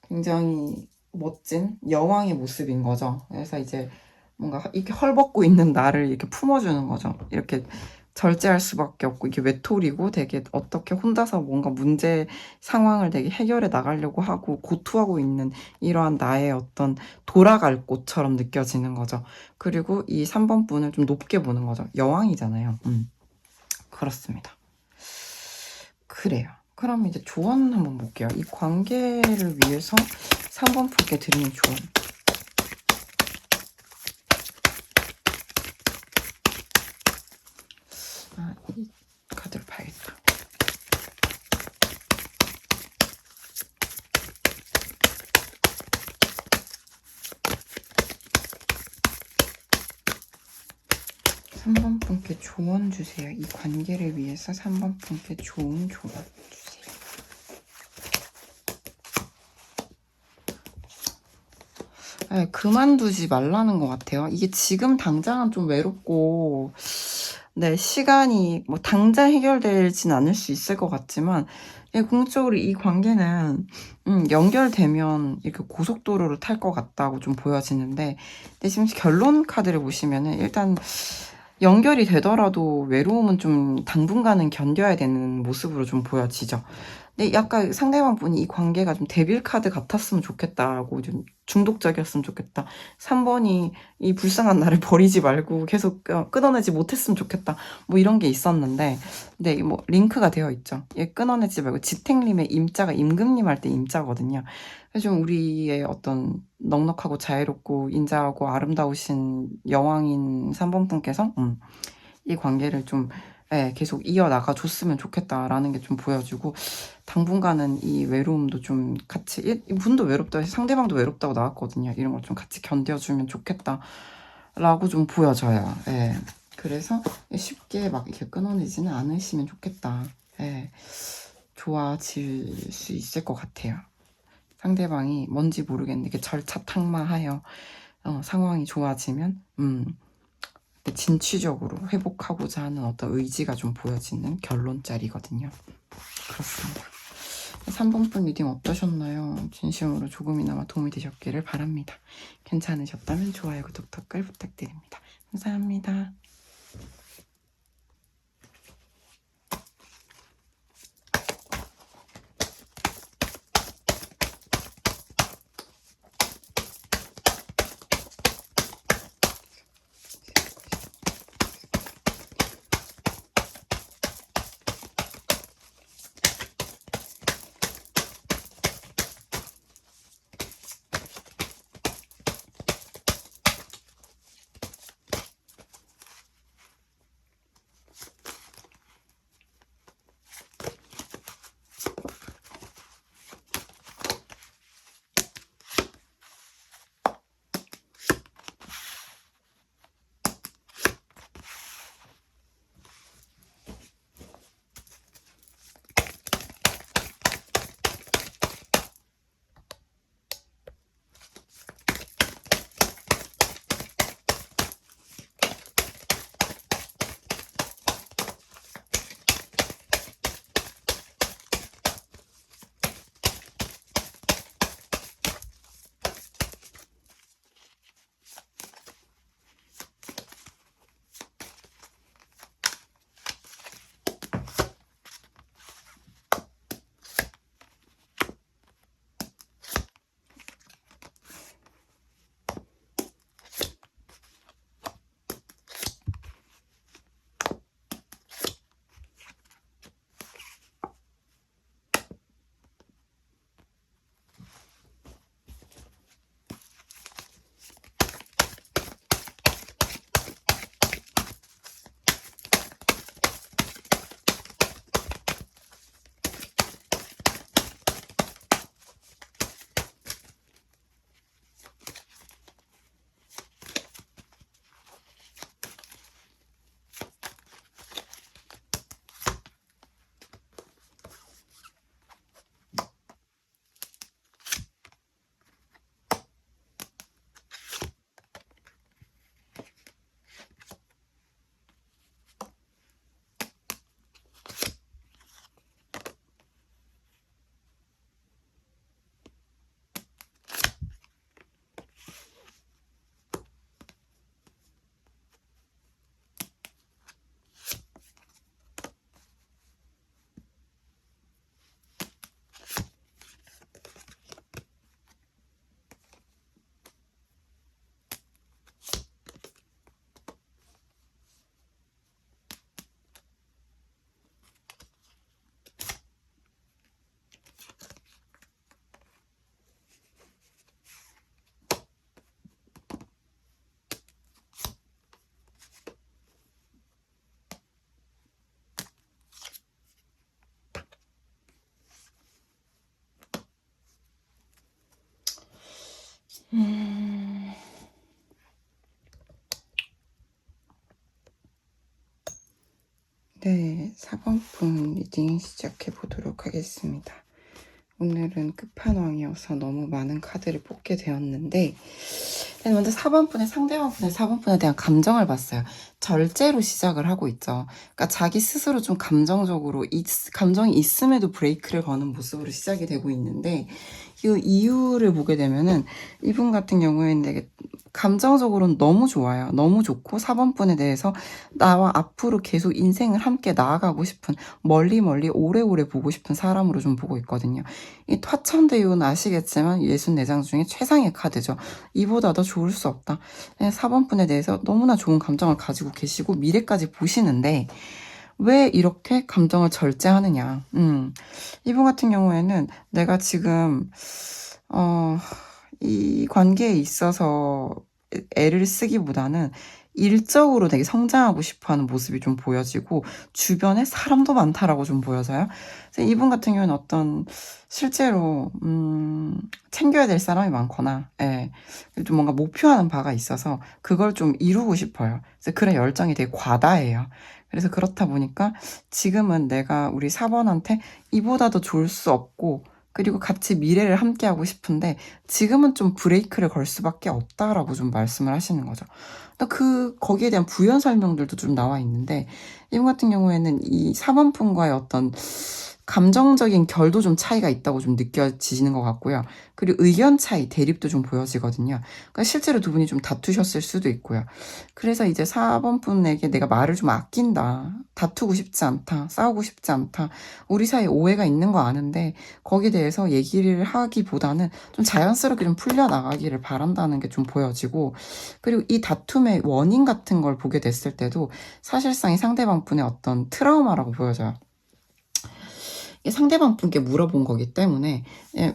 굉장히 멋진 여왕의 모습인 거죠. 그래서 이제 뭔가 이렇게 헐벗고 있는 나를 이렇게 품어주는 거죠. 이렇게 절제할 수밖에 없고 이게 외톨이고 되게 어떻게 혼자서 뭔가 문제 상황을 되게 해결해 나가려고 하고 고투하고 있는 이러한 나의 어떤 돌아갈 곳처럼 느껴지는 거죠. 그리고 이 3번 분을 좀 높게 보는 거죠. 여왕이잖아요. 그렇습니다. 그래요. 그럼 이제 조언 한번 볼게요. 이 관계를 위해서 3번 분께 드리는 조언. 이 카드를 봐야겠다. 삼 번 분께 조언 주세요. 이 관계를 위해서 3번 분께 좋은 조언 주세요. 네, 그만두지 말라는 것 같아요. 이게 지금 당장은 좀 외롭고 네, 시간이 뭐 당장 해결되진 않을 수 있을 것 같지만 궁극적으로 이 관계는 연결되면 이렇게 고속도로를 탈 것 같다고 좀 보여지는데 근데 지금 결론 카드를 보시면은 일단 연결이 되더라도 외로움은 좀 당분간은 견뎌야 되는 모습으로 좀 보여지죠. 근데 약간 상대방 분이 이 관계가 좀 데빌 카드 같았으면 좋겠다고 좀 중독적이었으면 좋겠다. 3번이 이 불쌍한 나를 버리지 말고 계속 끊어내지 못했으면 좋겠다. 뭐 이런 게 있었는데 근데 뭐 링크가 되어 있죠. 얘 끊어내지 말고 지택님의 임자가 임금님 할 때 임자거든요. 그래서 좀 우리의 어떤 넉넉하고 자애롭고 인자하고 아름다우신 여왕인 3번 분께서 이 관계를 좀 계속 이어나가 줬으면 좋겠다라는 게 좀 보여지고 당분간은 이 외로움도 좀 같이 이분도 외롭다 상대방도 외롭다고 나왔거든요. 이런 걸 좀 같이 견뎌주면 좋겠다라고 좀 보여져요. 예. 그래서 쉽게 막 이렇게 끊어내지는 않으시면 좋겠다. 예. 좋아질 수 있을 것 같아요. 상대방이 뭔지 모르겠는데 이렇게 절차탁마하여 상황이 좋아지면 진취적으로 회복하고자 하는 어떤 의지가 좀 보여지는 결론짜리거든요. 그렇습니다. 3번 분 리딩 어떠셨나요? 진심으로 조금이나마 도움이 되셨기를 바랍니다. 괜찮으셨다면 좋아요, 구독, 댓글 부탁드립니다. 감사합니다. 4번분 리딩 시작해 보도록 하겠습니다. 오늘은 끝판왕이어서 너무 많은 카드를 뽑게 되었는데, 먼저 4번분의 상대방분의 4번분에 대한 감정을 봤어요. 절제로 시작을 하고 있죠. 그러니까 자기 스스로 좀 감정적으로 감정이 있음에도 브레이크를 거는 모습으로 시작이 되고 있는데, 이 이유를 보게 되면은 이분 같은 경우에는 되게 감정적으로는 너무 좋아요. 너무 좋고 4번분에 대해서 나와 앞으로 계속 인생을 함께 나아가고 싶은, 멀리 오래오래 보고 싶은 사람으로 좀 보고 있거든요. 이 화천대유는 아시겠지만 64장 중에 최상의 카드죠. 이보다 더 좋을 수 없다. 4번분에 대해서 너무나 좋은 감정을 가지고 계시고 미래까지 보시는데 왜 이렇게 감정을 절제하느냐. 이분 같은 경우에는 내가 지금 이 관계에 있어서 애를 쓰기보다는 일적으로 되게 성장하고 싶어하는 모습이 좀 보여지고 주변에 사람도 많다라고 좀 보여져요. 그래서 이분 같은 경우는 어떤 실제로 챙겨야 될 사람이 많거나 좀 뭔가 목표하는 바가 있어서 그걸 좀 이루고 싶어요. 그래서 그런 열정이 되게 과다해요. 그래서 그렇다 보니까 지금은 내가 우리 4번한테 이보다 더 좋을 수 없고 그리고 같이 미래를 함께하고 싶은데 지금은 좀 브레이크를 걸 수밖에 없다라고 좀 말씀을 하시는 거죠. 거기에 대한 부연 설명들도 좀 나와 있는데 이분 같은 경우에는 이 4번분과의 어떤 감정적인 결도 좀 차이가 있다고 좀 느껴지는 것 같고요. 그리고 의견 차이, 대립도 좀 보여지거든요. 그러니까 실제로 두 분이 좀 다투셨을 수도 있고요. 그래서 이제 4번분에게 내가 말을 좀 아낀다. 다투고 싶지 않다. 싸우고 싶지 않다. 우리 사이에 오해가 있는 거 아는데 거기에 대해서 얘기를 하기보다는 좀 자연스럽게 좀 풀려나가기를 바란다는 게 좀 보여지고 그리고 이 다툼의 원인 같은 걸 보게 됐을 때도 사실상 이 상대방분의 어떤 트라우마라고 보여져요. 상대방 분께 물어본 거기 때문에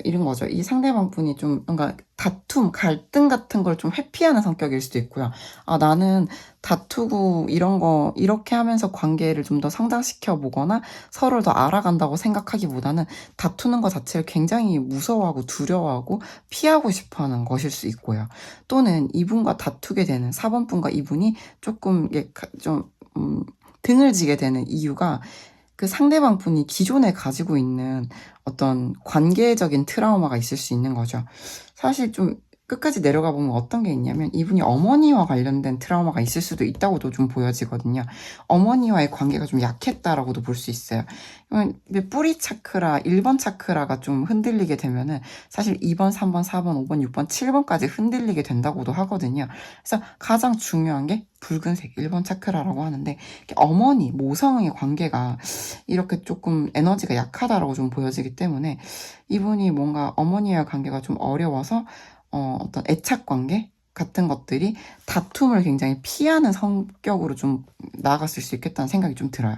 이런 거죠. 이 상대방 분이 좀 뭔가 다툼, 갈등 같은 걸 좀 회피하는 성격일 수도 있고요. 나는 다투고 이런 거 이렇게 하면서 관계를 좀 더 성장시켜 보거나 서로를 더 알아간다고 생각하기보다는 다투는 것 자체를 굉장히 무서워하고 두려워하고 피하고 싶어하는 것일 수 있고요. 또는 이분과 다투게 되는 4번 분과 이분이 조금 좀 등을 지게 되는 이유가 그 상대방 분이 기존에 가지고 있는 어떤 관계적인 트라우마가 있을 수 있는 거죠. 사실 좀 끝까지 내려가 보면 어떤 게 있냐면 이분이 어머니와 관련된 트라우마가 있을 수도 있다고도 좀 보여지거든요. 어머니와의 관계가 좀 약했다라고도 볼 수 있어요. 뿌리 차크라, 1번 차크라가 좀 흔들리게 되면은 사실 2번, 3번, 4번, 5번, 6번, 7번까지 흔들리게 된다고도 하거든요. 그래서 가장 중요한 게 붉은색 1번 차크라라고 하는데 어머니, 모성의 관계가 이렇게 조금 에너지가 약하다라고 좀 보여지기 때문에 이분이 뭔가 어머니와의 관계가 좀 어려워서 어떤 애착 관계 같은 것들이 다툼을 굉장히 피하는 성격으로 좀 나아갔을 수 있겠다는 생각이 좀 들어요.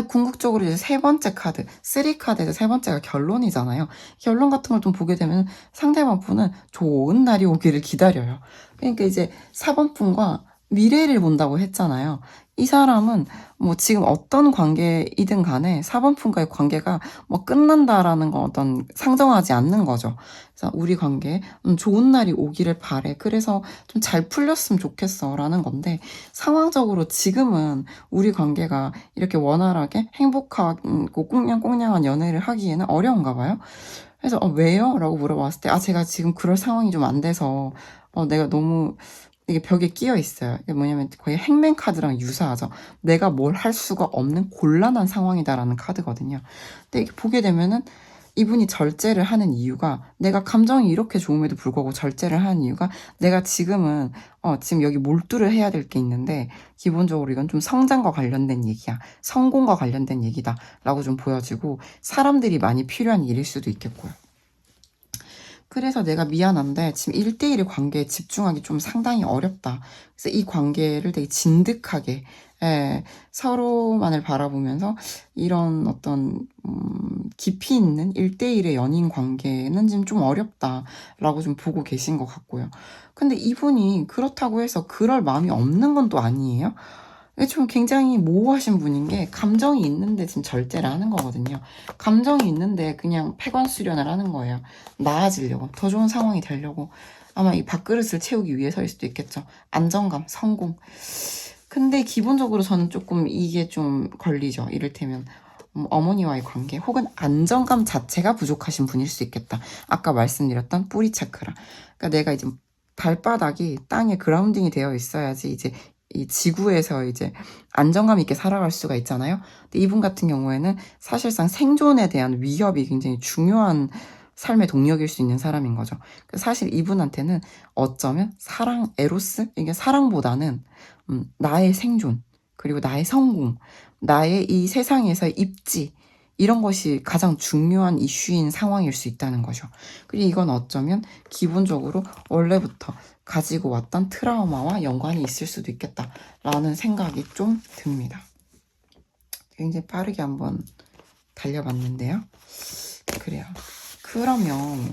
궁극적으로 이제 세 번째 카드, 3카드에서 세 번째가 결론이잖아요. 결론 같은 걸 좀 보게 되면 상대방 분은 좋은 날이 오기를 기다려요. 그러니까 이제 4번 분과 미래를 본다고 했잖아요. 이 사람은 뭐 지금 어떤 관계이든 간에 4번 분과의 관계가 뭐 끝난다라는 건 어떤 상정하지 않는 거죠. 그래서 우리 관계 좋은 날이 오기를 바래. 그래서 좀 잘 풀렸으면 좋겠어 라는 건데 상황적으로 지금은 우리 관계가 이렇게 원활하게 행복하고 꽁냥꽁냥한 연애를 하기에는 어려운가 봐요. 그래서 왜요? 라고 물어봤을 때 제가 지금 그럴 상황이 좀 안 돼서 내가 너무 이게 벽에 끼어 있어요. 이게 뭐냐면 거의 행맨 카드랑 유사하죠. 내가 뭘 할 수가 없는 곤란한 상황이다라는 카드거든요. 근데 이렇게 보게 되면은 이분이 절제를 하는 이유가 내가 감정이 이렇게 좋음에도 불구하고 절제를 하는 이유가 내가 지금은 지금 여기 몰두를 해야 될 게 있는데 기본적으로 이건 좀 성장과 관련된 얘기야. 성공과 관련된 얘기다 라고 좀 보여지고 사람들이 많이 필요한 일일 수도 있겠고요. 그래서 내가 미안한데 지금 1대1의 관계에 집중하기 좀 상당히 어렵다. 그래서 이 관계를 되게 진득하게 서로만을 바라보면서 이런 어떤 깊이 있는 1대1의 연인 관계는 지금 좀 어렵다라고 좀 보고 계신 것 같고요. 근데 이분이 그렇다고 해서 그럴 마음이 없는 건 또 아니에요. 좀 굉장히 모호하신 분인 게 감정이 있는데 지금 절제를 하는 거거든요. 감정이 있는데 그냥 폐관 수련을 하는 거예요. 나아지려고, 더 좋은 상황이 되려고. 아마 이 밥그릇을 채우기 위해서일 수도 있겠죠. 안정감, 성공. 근데 기본적으로 저는 조금 이게 좀 걸리죠. 이를테면 어머니와의 관계 혹은 안정감 자체가 부족하신 분일 수 있겠다. 아까 말씀드렸던 뿌리 차크라. 그러니까 내가 이제 발바닥이 땅에 그라운딩이 되어 있어야지 이제 이 지구에서 이제 안정감 있게 살아갈 수가 있잖아요. 근데 이분 같은 경우에는 사실상 생존에 대한 위협이 굉장히 중요한 삶의 동력일 수 있는 사람인 거죠. 사실 이분한테는 어쩌면 사랑, 에로스? 이게 사랑보다는 나의 생존, 그리고 나의 성공, 나의 이 세상에서의 입지, 이런 것이 가장 중요한 이슈인 상황일 수 있다는 거죠. 그리고 이건 어쩌면 기본적으로 원래부터 가지고 왔던 트라우마와 연관이 있을 수도 있겠다라는 생각이 좀 듭니다. 굉장히 빠르게 한번 달려봤는데요. 그래요. 그러면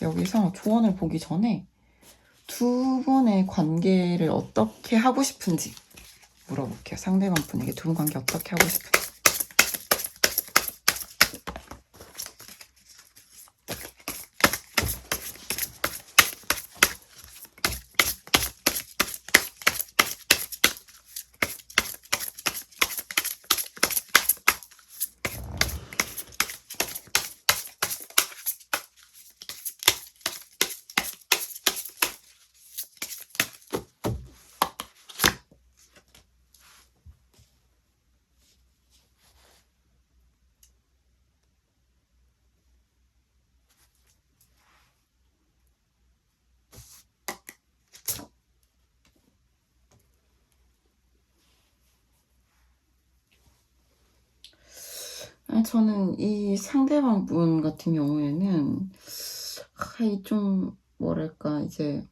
여기서 조언을 보기 전에 두 분의 관계를 어떻게 하고 싶은지 물어볼게요. 상대방 분에게 두 분 관계 어떻게 하고 싶은지. 저는 이 상대방 분 같은 경우에는 좀 뭐랄까 이제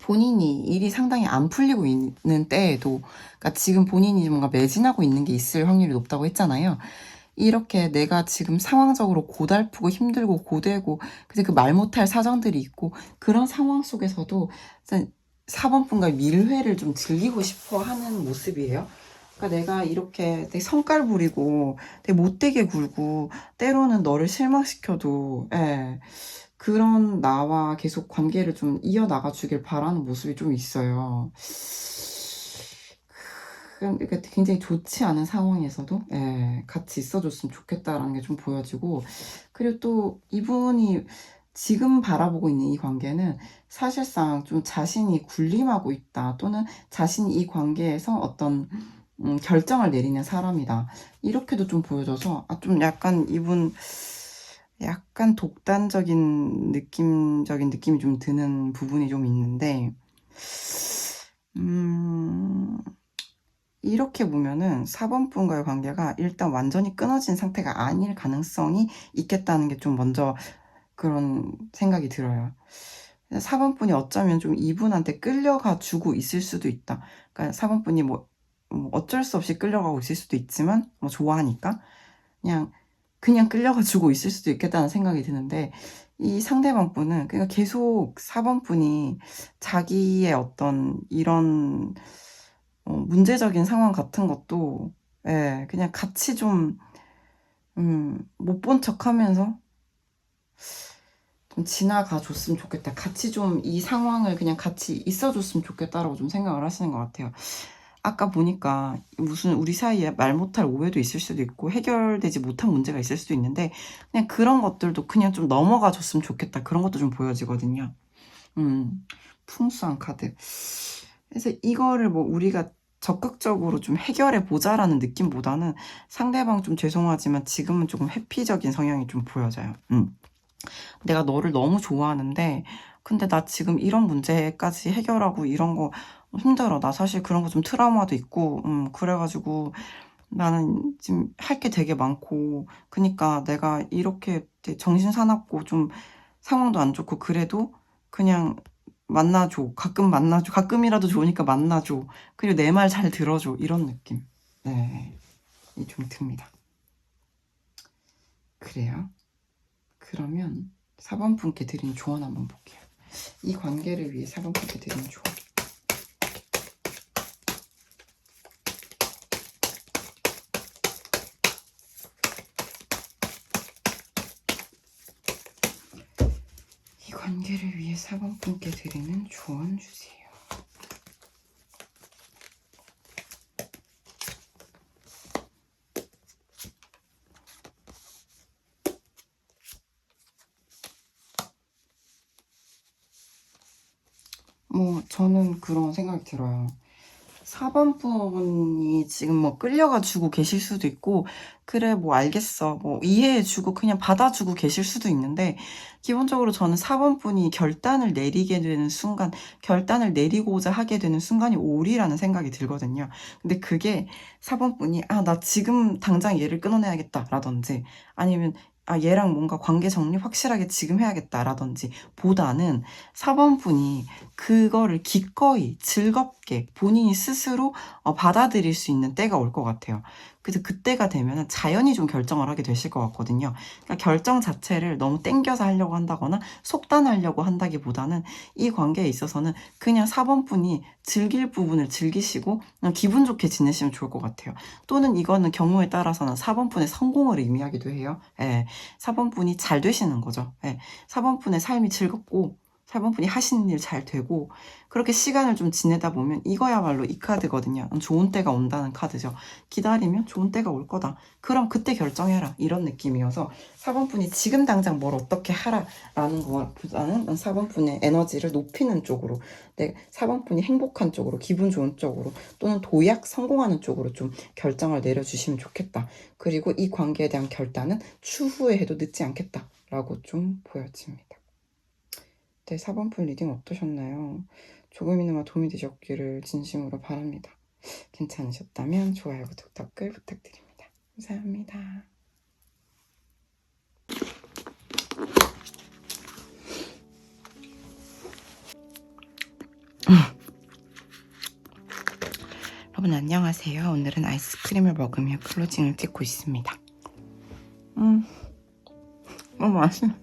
본인이 일이 상당히 안 풀리고 있는 때에도, 그러니까 지금 본인이 뭔가 매진하고 있는 게 있을 확률이 높다고 했잖아요. 이렇게 내가 지금 상황적으로 고달프고 힘들고 고되고 근데 그 말 못할 사정들이 있고 그런 상황 속에서도 4번 분과의 밀회를 좀 즐기고 싶어 하는 모습이에요. 그러니까 내가 이렇게 되게 성깔 부리고 되게 못되게 굴고 때로는 너를 실망시켜도 그런 나와 계속 관계를 좀 이어나가 주길 바라는 모습이 좀 있어요. 그러니까 굉장히 좋지 않은 상황에서도 같이 있어줬으면 좋겠다라는 게 좀 보여지고, 그리고 또 이분이 지금 바라보고 있는 이 관계는 사실상 좀 자신이 군림하고 있다, 또는 자신이 이 관계에서 어떤 결정을 내리는 사람이다, 이렇게도 좀 보여져서 좀 약간 이분 약간 독단적인 느낌적인 느낌이 좀 드는 부분이 좀 있는데, 이렇게 보면은 4번 분과의 관계가 일단 완전히 끊어진 상태가 아닐 가능성이 있겠다는 게 좀 먼저 그런 생각이 들어요. 4번 분이 어쩌면 좀 이분한테 끌려가 주고 있을 수도 있다. 그러니까 4번 분이 뭐 어쩔 수 없이 끌려가고 있을 수도 있지만 뭐 좋아하니까 그냥 끌려가 주고 있을 수도 있겠다는 생각이 드는데, 이 상대방 분은 그러니까 계속 4번 분이 자기의 어떤 이런 문제적인 상황 같은 것도 그냥 같이 좀 못 본 척하면서 좀 지나가 줬으면 좋겠다. 같이 좀 이 상황을 그냥 같이 있어 줬으면 좋겠다라고 좀 생각을 하시는 것 같아요. 아까 보니까 무슨 우리 사이에 말 못할 오해도 있을 수도 있고 해결되지 못한 문제가 있을 수도 있는데, 그냥 그런 것들도 그냥 좀 넘어가 줬으면 좋겠다, 그런 것도 좀 보여지거든요. 풍수한 카드. 그래서 이거를 뭐 우리가 적극적으로 좀 해결해 보자라는 느낌보다는 상대방 좀 죄송하지만 지금은 조금 회피적인 성향이 좀 보여져요. 내가 너를 너무 좋아하는데 근데 나 지금 이런 문제까지 해결하고 이런 거 힘들어. 나 사실 그런 거 좀 트라우마도 있고 그래가지고 나는 지금 할 게 되게 많고, 그니까 내가 이렇게 정신 사납고 좀 상황도 안 좋고 그래도 그냥 만나줘. 가끔 만나줘. 가끔이라도 좋으니까 만나줘. 그리고 내 말 잘 들어줘. 이런 느낌. 네. 이 좀 듭니다. 그래요. 그러면 4번 분께 드리는 조언 한번 볼게요. 이 관계를 위해 4번 분께 드리는 조언. 이 관계를 위해 4번 분께 드리는 조언 주세요. 저는 그런 생각이 들어요. 4번 분이 지금 뭐 끌려가지고 계실 수도 있고, 그래, 뭐 알겠어. 뭐 이해해주고 그냥 받아주고 계실 수도 있는데, 기본적으로 저는 4번 분이 결단을 내리게 되는 순간, 결단을 내리고자 하게 되는 순간이 오리라는 생각이 들거든요. 근데 그게 4번 분이, 아, 나 지금 당장 얘를 끊어내야겠다. 라든지, 아니면, 아, 얘랑 뭔가 관계 정리 확실하게 지금 해야겠다라든지 보다는 4번 분이 그거를 기꺼이 즐겁게 본인이 스스로 받아들일 수 있는 때가 올 것 같아요. 그래서 그때가 되면 자연히 좀 결정을 하게 되실 것 같거든요. 그러니까 결정 자체를 너무 땡겨서 하려고 한다거나 속단하려고 한다기보다는 이 관계에 있어서는 그냥 4번 분이 즐길 부분을 즐기시고 그냥 기분 좋게 지내시면 좋을 것 같아요. 또는 이거는 경우에 따라서는 4번 분의 성공을 의미하기도 해요. 예, 4번 분이 잘 되시는 거죠. 예, 4번 분의 삶이 즐겁고 4번 분이 하시는 일 잘 되고 그렇게 시간을 좀 지내다 보면 이거야말로 이 카드거든요. 좋은 때가 온다는 카드죠. 기다리면 좋은 때가 올 거다. 그럼 그때 결정해라. 이런 느낌이어서 4번 분이 지금 당장 뭘 어떻게 하라라는 것보다는 4번 분의 에너지를 높이는 쪽으로 4번 분이 행복한 쪽으로 기분 좋은 쪽으로 또는 도약 성공하는 쪽으로 좀 결정을 내려주시면 좋겠다. 그리고 이 관계에 대한 결단은 추후에 해도 늦지 않겠다라고 좀 보여집니다. 네, 4번 분 리딩 어떠셨나요? 조금이나마 도움이 되셨기를 진심으로 바랍니다. 괜찮으셨다면 좋아요, 구독, 댓글 부탁드립니다. 감사합니다. 여러분 안녕하세요. 오늘은 아이스크림을 먹으며 클로징을 찍고 있습니다. 너무 맛있네요.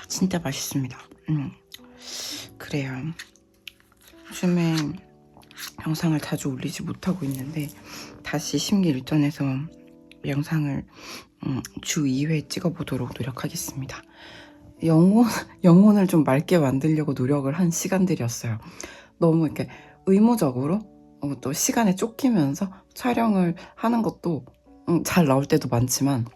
진짜 맛있습니다. 그래요. 요즘에 영상을 자주 올리지 못하고 있는데 다시 심기일전해서 영상을 주 2회 찍어보도록 노력하겠습니다. 영혼을 좀 맑게 만들려고 노력을 한 시간들이었어요. 너무 이렇게 의무적으로 또 시간에 쫓기면서 촬영을 하는 것도 잘 나올 때도 많지만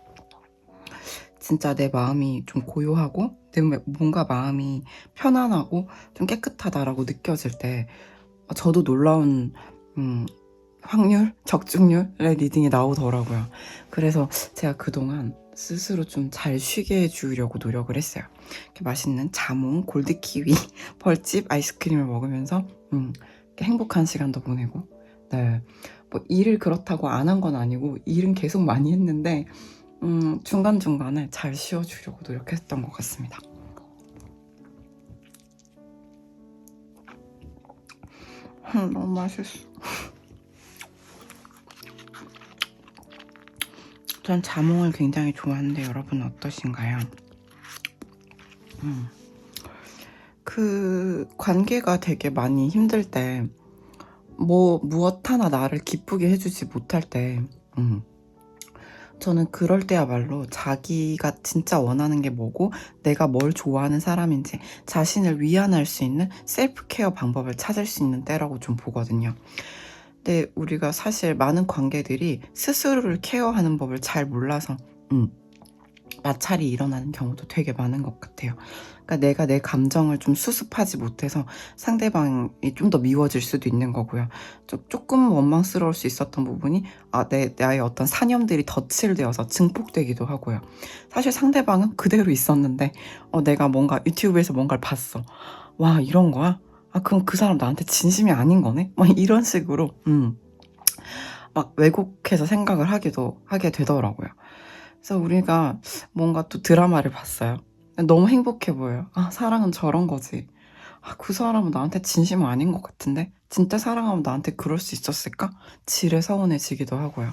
진짜 내 마음이 좀 고요하고 뭔가 마음이 편안하고 좀 깨끗하다라고 느껴질 때 저도 놀라운 확률, 적중률의 리딩이 나오더라고요. 그래서 제가 그동안 스스로 좀 잘 쉬게 해주려고 노력을 했어요. 이렇게 맛있는 자몽, 골드키위, 벌집 아이스크림을 먹으면서 행복한 시간도 보내고 네, 뭐 일을 그렇다고 안 한 건 아니고 일은 계속 많이 했는데 중간중간에 잘 쉬어주려고 노력했던 것 같습니다. 너무 맛있어. 전 자몽을 굉장히 좋아하는데 여러분 어떠신가요? 그 관계가 되게 많이 힘들 때 무엇 하나 나를 기쁘게 해주지 못할 때 저는 그럴 때야말로 자기가 진짜 원하는 게 뭐고 내가 뭘 좋아하는 사람인지 자신을 위안할 수 있는 셀프 케어 방법을 찾을 수 있는 때라고 좀 보거든요. 근데 우리가 사실 많은 관계들이 스스로를 케어하는 법을 잘 몰라서 마찰이 일어나는 경우도 되게 많은 것 같아요. 그러니까 내가 내 감정을 좀 수습하지 못해서 상대방이 좀 더 미워질 수도 있는 거고요. 조금 원망스러울 수 있었던 부분이 나의 어떤 사념들이 덧칠되어서 증폭되기도 하고요. 사실 상대방은 그대로 있었는데 내가 뭔가 유튜브에서 뭔가를 봤어. 와, 이런 거야? 그럼 그 사람 나한테 진심이 아닌 거네? 막 이런 식으로 막 왜곡해서 생각을 하게 되더라고요. 그래서 우리가 뭔가 또 드라마를 봤어요. 너무 행복해 보여요. 사랑은 저런 거지. 그 사람은 나한테 진심 아닌 것 같은데? 진짜 사랑하면 나한테 그럴 수 있었을까? 지레 서운해지기도 하고요.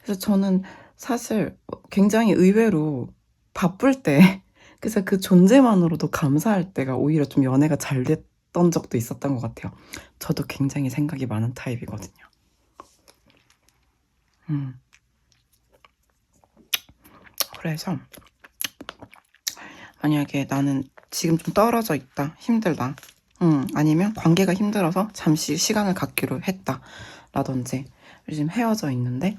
그래서 저는 사실 굉장히 의외로 바쁠 때, 그래서 그 존재만으로도 감사할 때가 오히려 좀 연애가 잘 됐던 적도 있었던 것 같아요. 저도 굉장히 생각이 많은 타입이거든요. 그래서 만약에 나는 지금 좀 떨어져 있다, 힘들다, 아니면 관계가 힘들어서 잠시 시간을 갖기로 했다 라든지, 지금 헤어져 있는데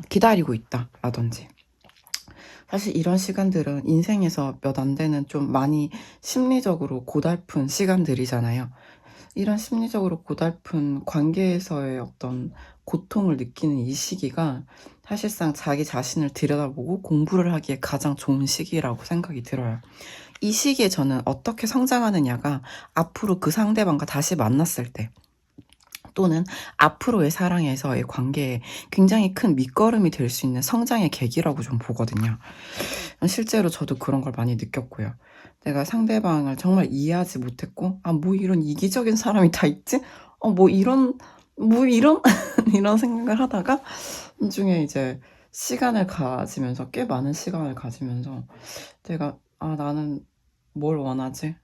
기다리고 있다 라든지, 사실 이런 시간들은 인생에서 몇 안 되는 좀 많이 심리적으로 고달픈 시간들이잖아요. 이런 심리적으로 고달픈 관계에서의 어떤 고통을 느끼는 이 시기가 사실상 자기 자신을 들여다보고 공부를 하기에 가장 좋은 시기라고 생각이 들어요. 이 시기에 저는 어떻게 성장하느냐가 앞으로 그 상대방과 다시 만났을 때 또는 앞으로의 사랑에서의 관계에 굉장히 큰 밑거름이 될 수 있는 성장의 계기라고 좀 보거든요. 실제로 저도 그런 걸 많이 느꼈고요. 내가 상대방을 정말 이해하지 못했고, 아, 뭐 이런 이기적인 사람이 다 있지? 뭐 이런, 뭐 이런, 이런 생각을 하다가, 나중에 이제 시간을 가지면서, 꽤 많은 시간을 가지면서, 내가, 아, 나는 뭘 원하지?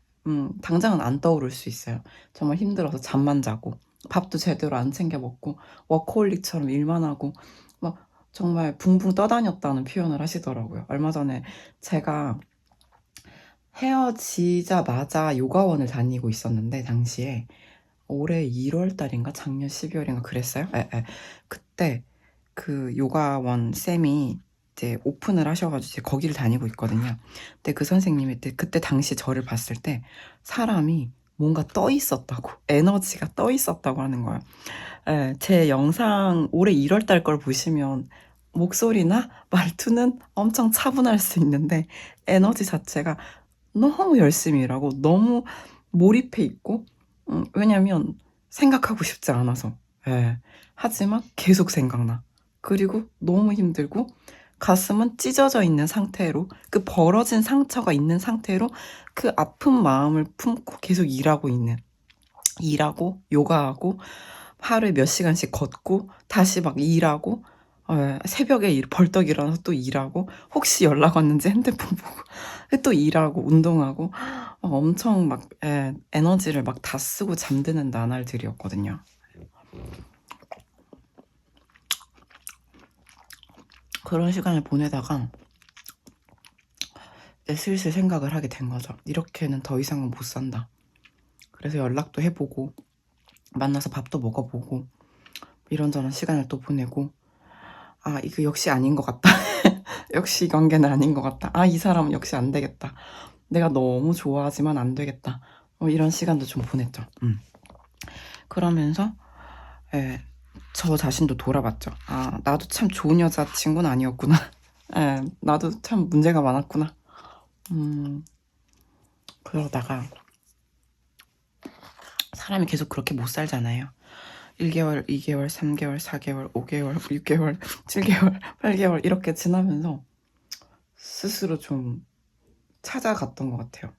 당장은 안 떠오를 수 있어요. 정말 힘들어서 잠만 자고, 밥도 제대로 안 챙겨 먹고, 워커홀릭처럼 일만 하고, 막 정말 붕붕 떠다녔다는 표현을 하시더라고요. 얼마 전에 제가 헤어지자마자 요가원을 다니고 있었는데, 당시에 올해 1월 달인가 작년 12월인가 그랬어요. 에, 에. 그때 그 요가원 쌤이 이제 오픈을 하셔가지고 이제 거기를 다니고 있거든요. 근데 그 선생님이 그때 당시 저를 봤을 때 사람이 뭔가 떠 있었다고, 에너지가 떠 있었다고 하는 거예요. 예, 제 영상 올해 1월 달 걸 보시면 목소리나 말투는 엄청 차분할 수 있는데 에너지 자체가 너무 열심히 일하고 너무 몰입해 있고, 왜냐면 생각하고 싶지 않아서. 예. 하지만 계속 생각나. 그리고 너무 힘들고 가슴은 찢어져 있는 상태로, 그 벌어진 상처가 있는 상태로 그 아픈 마음을 품고 계속 일하고 요가하고 하루에 몇 시간씩 걷고 다시 막 일하고, 새벽에 벌떡 일어나서 또 일하고, 혹시 연락 왔는지 핸드폰 보고 또 일하고 운동하고, 막 엄청 막 에너지를 막 다 쓰고 잠드는 나날들이었거든요. 그런 시간을 보내다가 이제 슬슬 생각을 하게 된 거죠. 이렇게는 더 이상은 못 산다. 그래서 연락도 해보고 만나서 밥도 먹어보고 이런저런 시간을 또 보내고, 아, 이거 역시 아닌 것 같다. 역시 이 관계는 아닌 것 같다. 아, 이 사람은 역시 안 되겠다. 내가 너무 좋아하지만 안 되겠다. 이런 시간도 좀 보냈죠. 그러면서 저 자신도 돌아봤죠. 아, 나도 참 좋은 여자친구는 아니었구나. 나도 참 문제가 많았구나. 그러다가 사람이 계속 그렇게 못 살잖아요. 1개월, 2개월, 3개월, 4개월, 5개월, 6개월, 7개월, 8개월 이렇게 지나면서 스스로 좀 찾아갔던 것 같아요.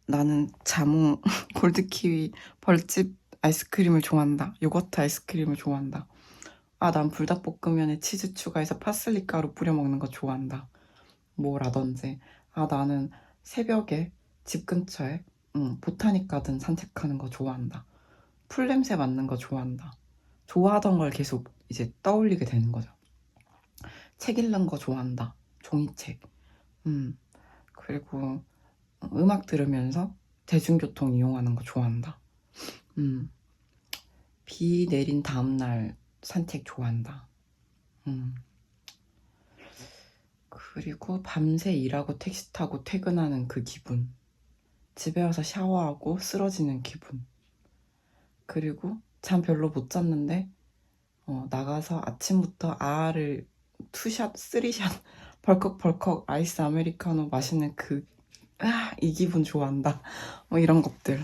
나는 자몽, 골드키위, 벌집 아이스크림을 좋아한다. 요거트 아이스크림을 좋아한다. 아, 난 불닭볶음면에 치즈 추가해서 파슬리 가루 뿌려 먹는 거 좋아한다. 뭐라든지. 아, 나는 새벽에 집 근처에 보타닉 가든 산책하는 거 좋아한다. 풀냄새 맡는 거 좋아한다. 좋아하던 걸 계속 이제 떠올리게 되는 거죠. 책 읽는 거 좋아한다. 종이책. 그리고 음악 들으면서 대중교통 이용하는 거 좋아한다. 비 내린 다음날 산책 좋아한다. 그리고 밤새 일하고 택시 타고 퇴근하는 그 기분. 집에 와서 샤워하고 쓰러지는 기분. 그리고 잠 별로 못 잤는데 나가서 아침부터 아를 투샷, 쓰리샷 벌컥벌컥 아이스 아메리카노 마시는 이 기분 좋아한다. 이런 것들.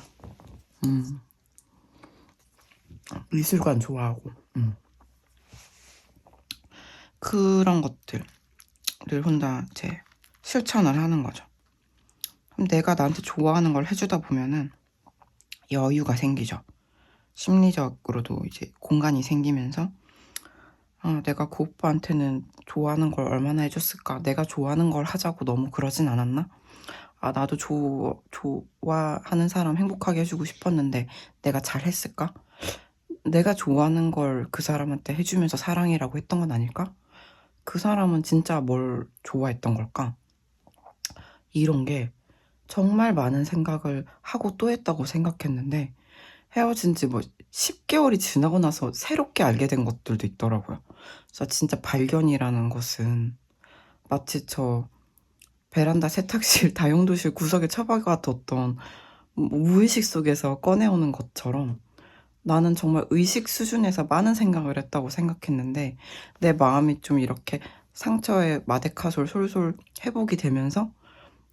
미술관 좋아하고. 그런 것들을 혼자 이제 실천을 하는 거죠. 그럼 내가 나한테 좋아하는 걸 해주다 보면은 여유가 생기죠. 심리적으로도 이제 공간이 생기면서, 내가 그 오빠한테는 좋아하는 걸 얼마나 해줬을까? 내가 좋아하는 걸 하자고 너무 그러진 않았나? 아, 나도 좋아하는 사람 행복하게 해주고 싶었는데 내가 잘했을까? 내가 좋아하는 걸 그 사람한테 해주면서 사랑이라고 했던 건 아닐까? 그 사람은 진짜 뭘 좋아했던 걸까? 이런 게 정말 많은 생각을 하고 또 했다고 생각했는데, 헤어진 지 뭐 10개월이 지나고 나서 새롭게 알게 된 것들도 있더라고요. 그래서 진짜 발견이라는 것은 마치 저 베란다 세탁실 다용도실 구석에 처박아뒀던 무의식 속에서 꺼내오는 것처럼 나는 정말 의식 수준에서 많은 생각을 했다고 생각했는데 내 마음이 좀 이렇게 상처에 마데카솔 솔솔 회복이 되면서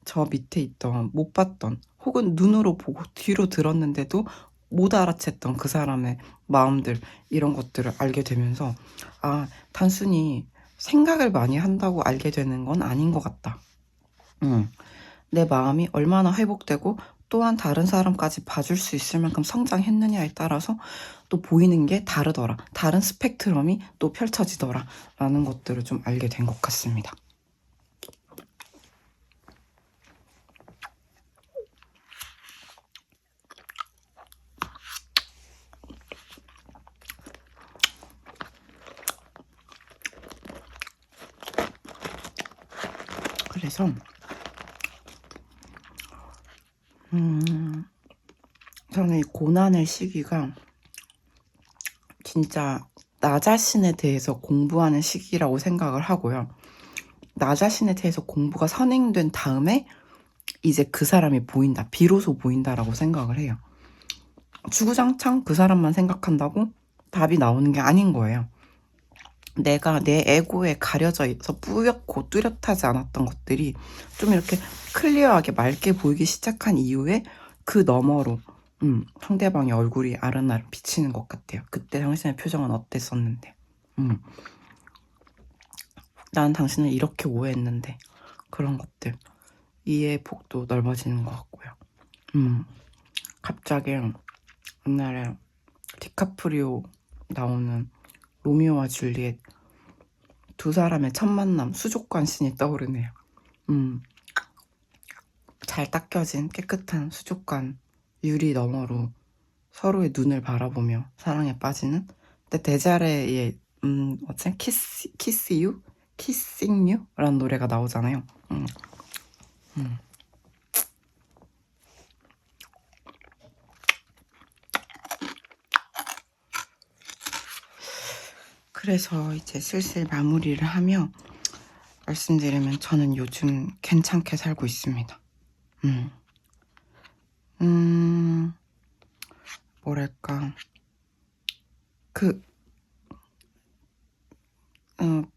저 밑에 있던 못 봤던 혹은 눈으로 보고 뒤로 들었는데도 못 알아챘던 그 사람의 마음들 이런 것들을 알게 되면서 아 단순히 생각을 많이 한다고 알게 되는 건 아닌 것 같다. 내 마음이 얼마나 회복되고 또한 다른 사람까지 봐줄 수 있을 만큼 성장했느냐에 따라서 또 보이는 게 다르더라. 다른 스펙트럼이 또 펼쳐지더라. 라는 것들을 좀 알게 된 것 같습니다. 그래서 저는 이 고난의 시기가 진짜 나 자신에 대해서 공부하는 시기라고 생각을 하고요. 나 자신에 대해서 공부가 선행된 다음에 이제 그 사람이 보인다. 비로소 보인다라고 생각을 해요. 주구장창 그 사람만 생각한다고 답이 나오는 게 아닌 거예요. 내가 내 에고에 가려져 있어 뿌옇고 뚜렷하지 않았던 것들이 좀 이렇게 클리어하게 맑게 보이기 시작한 이후에 그 너머로 상대방의 얼굴이 아른아른 비치는 것 같아요. 그때 당신의 표정은 어땠었는데 난 당신을 이렇게 오해했는데 그런 것들 이해의 폭도 넓어지는 것 같고요. 갑자기 옛날에 디카프리오 나오는 로미오와 줄리엣 두 사람의 첫 만남 수족관 씬이 떠오르네요. 잘 닦여진 깨끗한 수족관 유리 너머로 서로의 눈을 바라보며 사랑에 빠지는. 근데 데자레의 뭐지? 키스 유? 키싱 유? 라는 노래가 나오잖아요. 그래서 이제 슬슬 마무리를 하며 말씀드리면 저는 요즘 괜찮게 살고 있습니다. 뭐랄까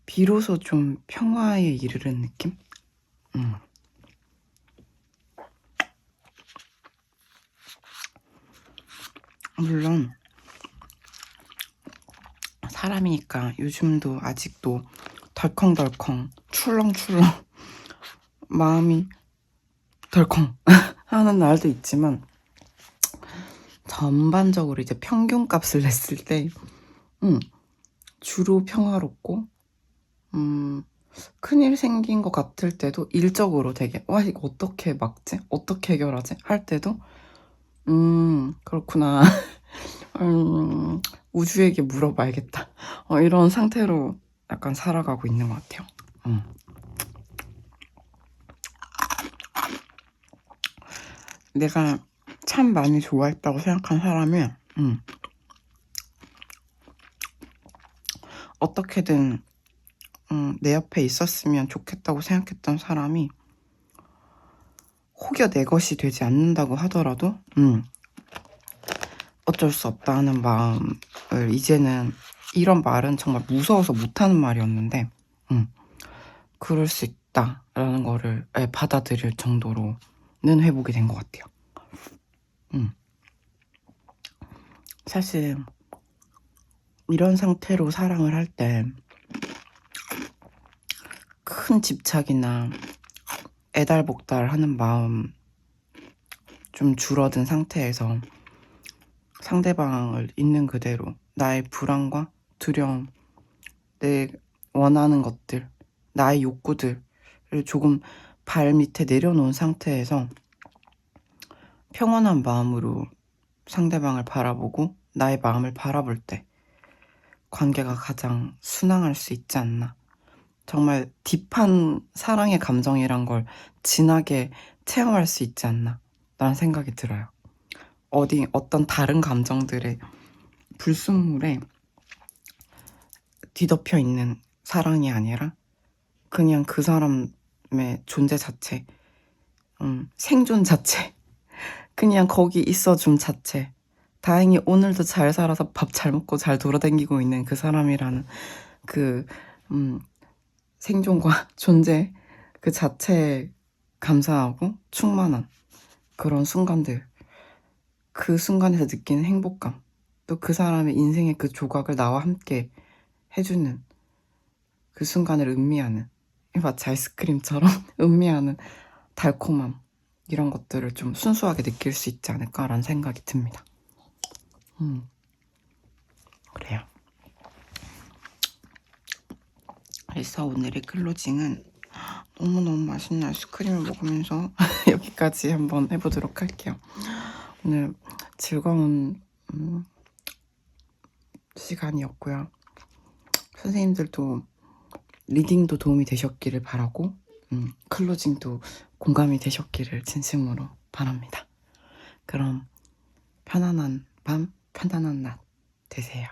비로소 좀 평화에 이르는 느낌? 물론 사람이니까 요즘도 아직도 덜컹덜컹 출렁출렁 마음이 덜컹 하는 날도 있지만 전반적으로 이제 평균값을 냈을 때 주로 평화롭고 큰일 생긴 것 같을 때도 일적으로 되게 와 이거 어떻게 막지? 어떻게 해결하지? 할 때도 그렇구나. 우주에게 물어봐야겠다. 이런 상태로 약간 살아가고 있는 것 같아요. 내가 참 많이 좋아했다고 생각한 사람이 어떻게든 내 옆에 있었으면 좋겠다고 생각했던 사람이 혹여 내 것이 되지 않는다고 하더라도 어쩔 수 없다는 마음을 이제는 이런 말은 정말 무서워서 못하는 말이었는데 그럴 수 있다라는 거를 받아들일 정도로는 회복이 된 것 같아요. 사실 이런 상태로 사랑을 할 때 큰 집착이나 애달복달하는 마음 좀 줄어든 상태에서 상대방을 있는 그대로 나의 불안과 두려움, 내 원하는 것들, 나의 욕구들을 조금 발 밑에 내려놓은 상태에서 평온한 마음으로 상대방을 바라보고 나의 마음을 바라볼 때 관계가 가장 순항할 수 있지 않나. 정말 딥한 사랑의 감정이란 걸 진하게 체험할 수 있지 않나 라는 생각이 들어요. 어떤 다른 감정들의 불순물에 뒤덮여 있는 사랑이 아니라 그냥 그 사람의 존재 자체, 생존 자체, 그냥 거기 있어줌 자체. 다행히 오늘도 잘 살아서 밥 잘 먹고 잘 돌아다니고 있는 그 사람이라는 그 생존과 존재 그 자체에 감사하고 충만한 그런 순간들, 그 순간에서 느끼는 행복감, 또 그 사람의 인생의 그 조각을 나와 함께 해주는 그 순간을 음미하는, 마치 아이스크림처럼 음미하는 달콤함, 이런 것들을 좀 순수하게 느낄 수 있지 않을까라는 생각이 듭니다. 그래요. 그래서 오늘의 클로징은 너무너무 맛있는 아이스크림을 먹으면서 여기까지 한번 해보도록 할게요. 오늘 즐거운 시간이었고요. 선생님들도 리딩도 도움이 되셨기를 바라고 클로징도 공감이 되셨기를 진심으로 바랍니다. 그럼 편안한 밤, 편안한 낮 되세요.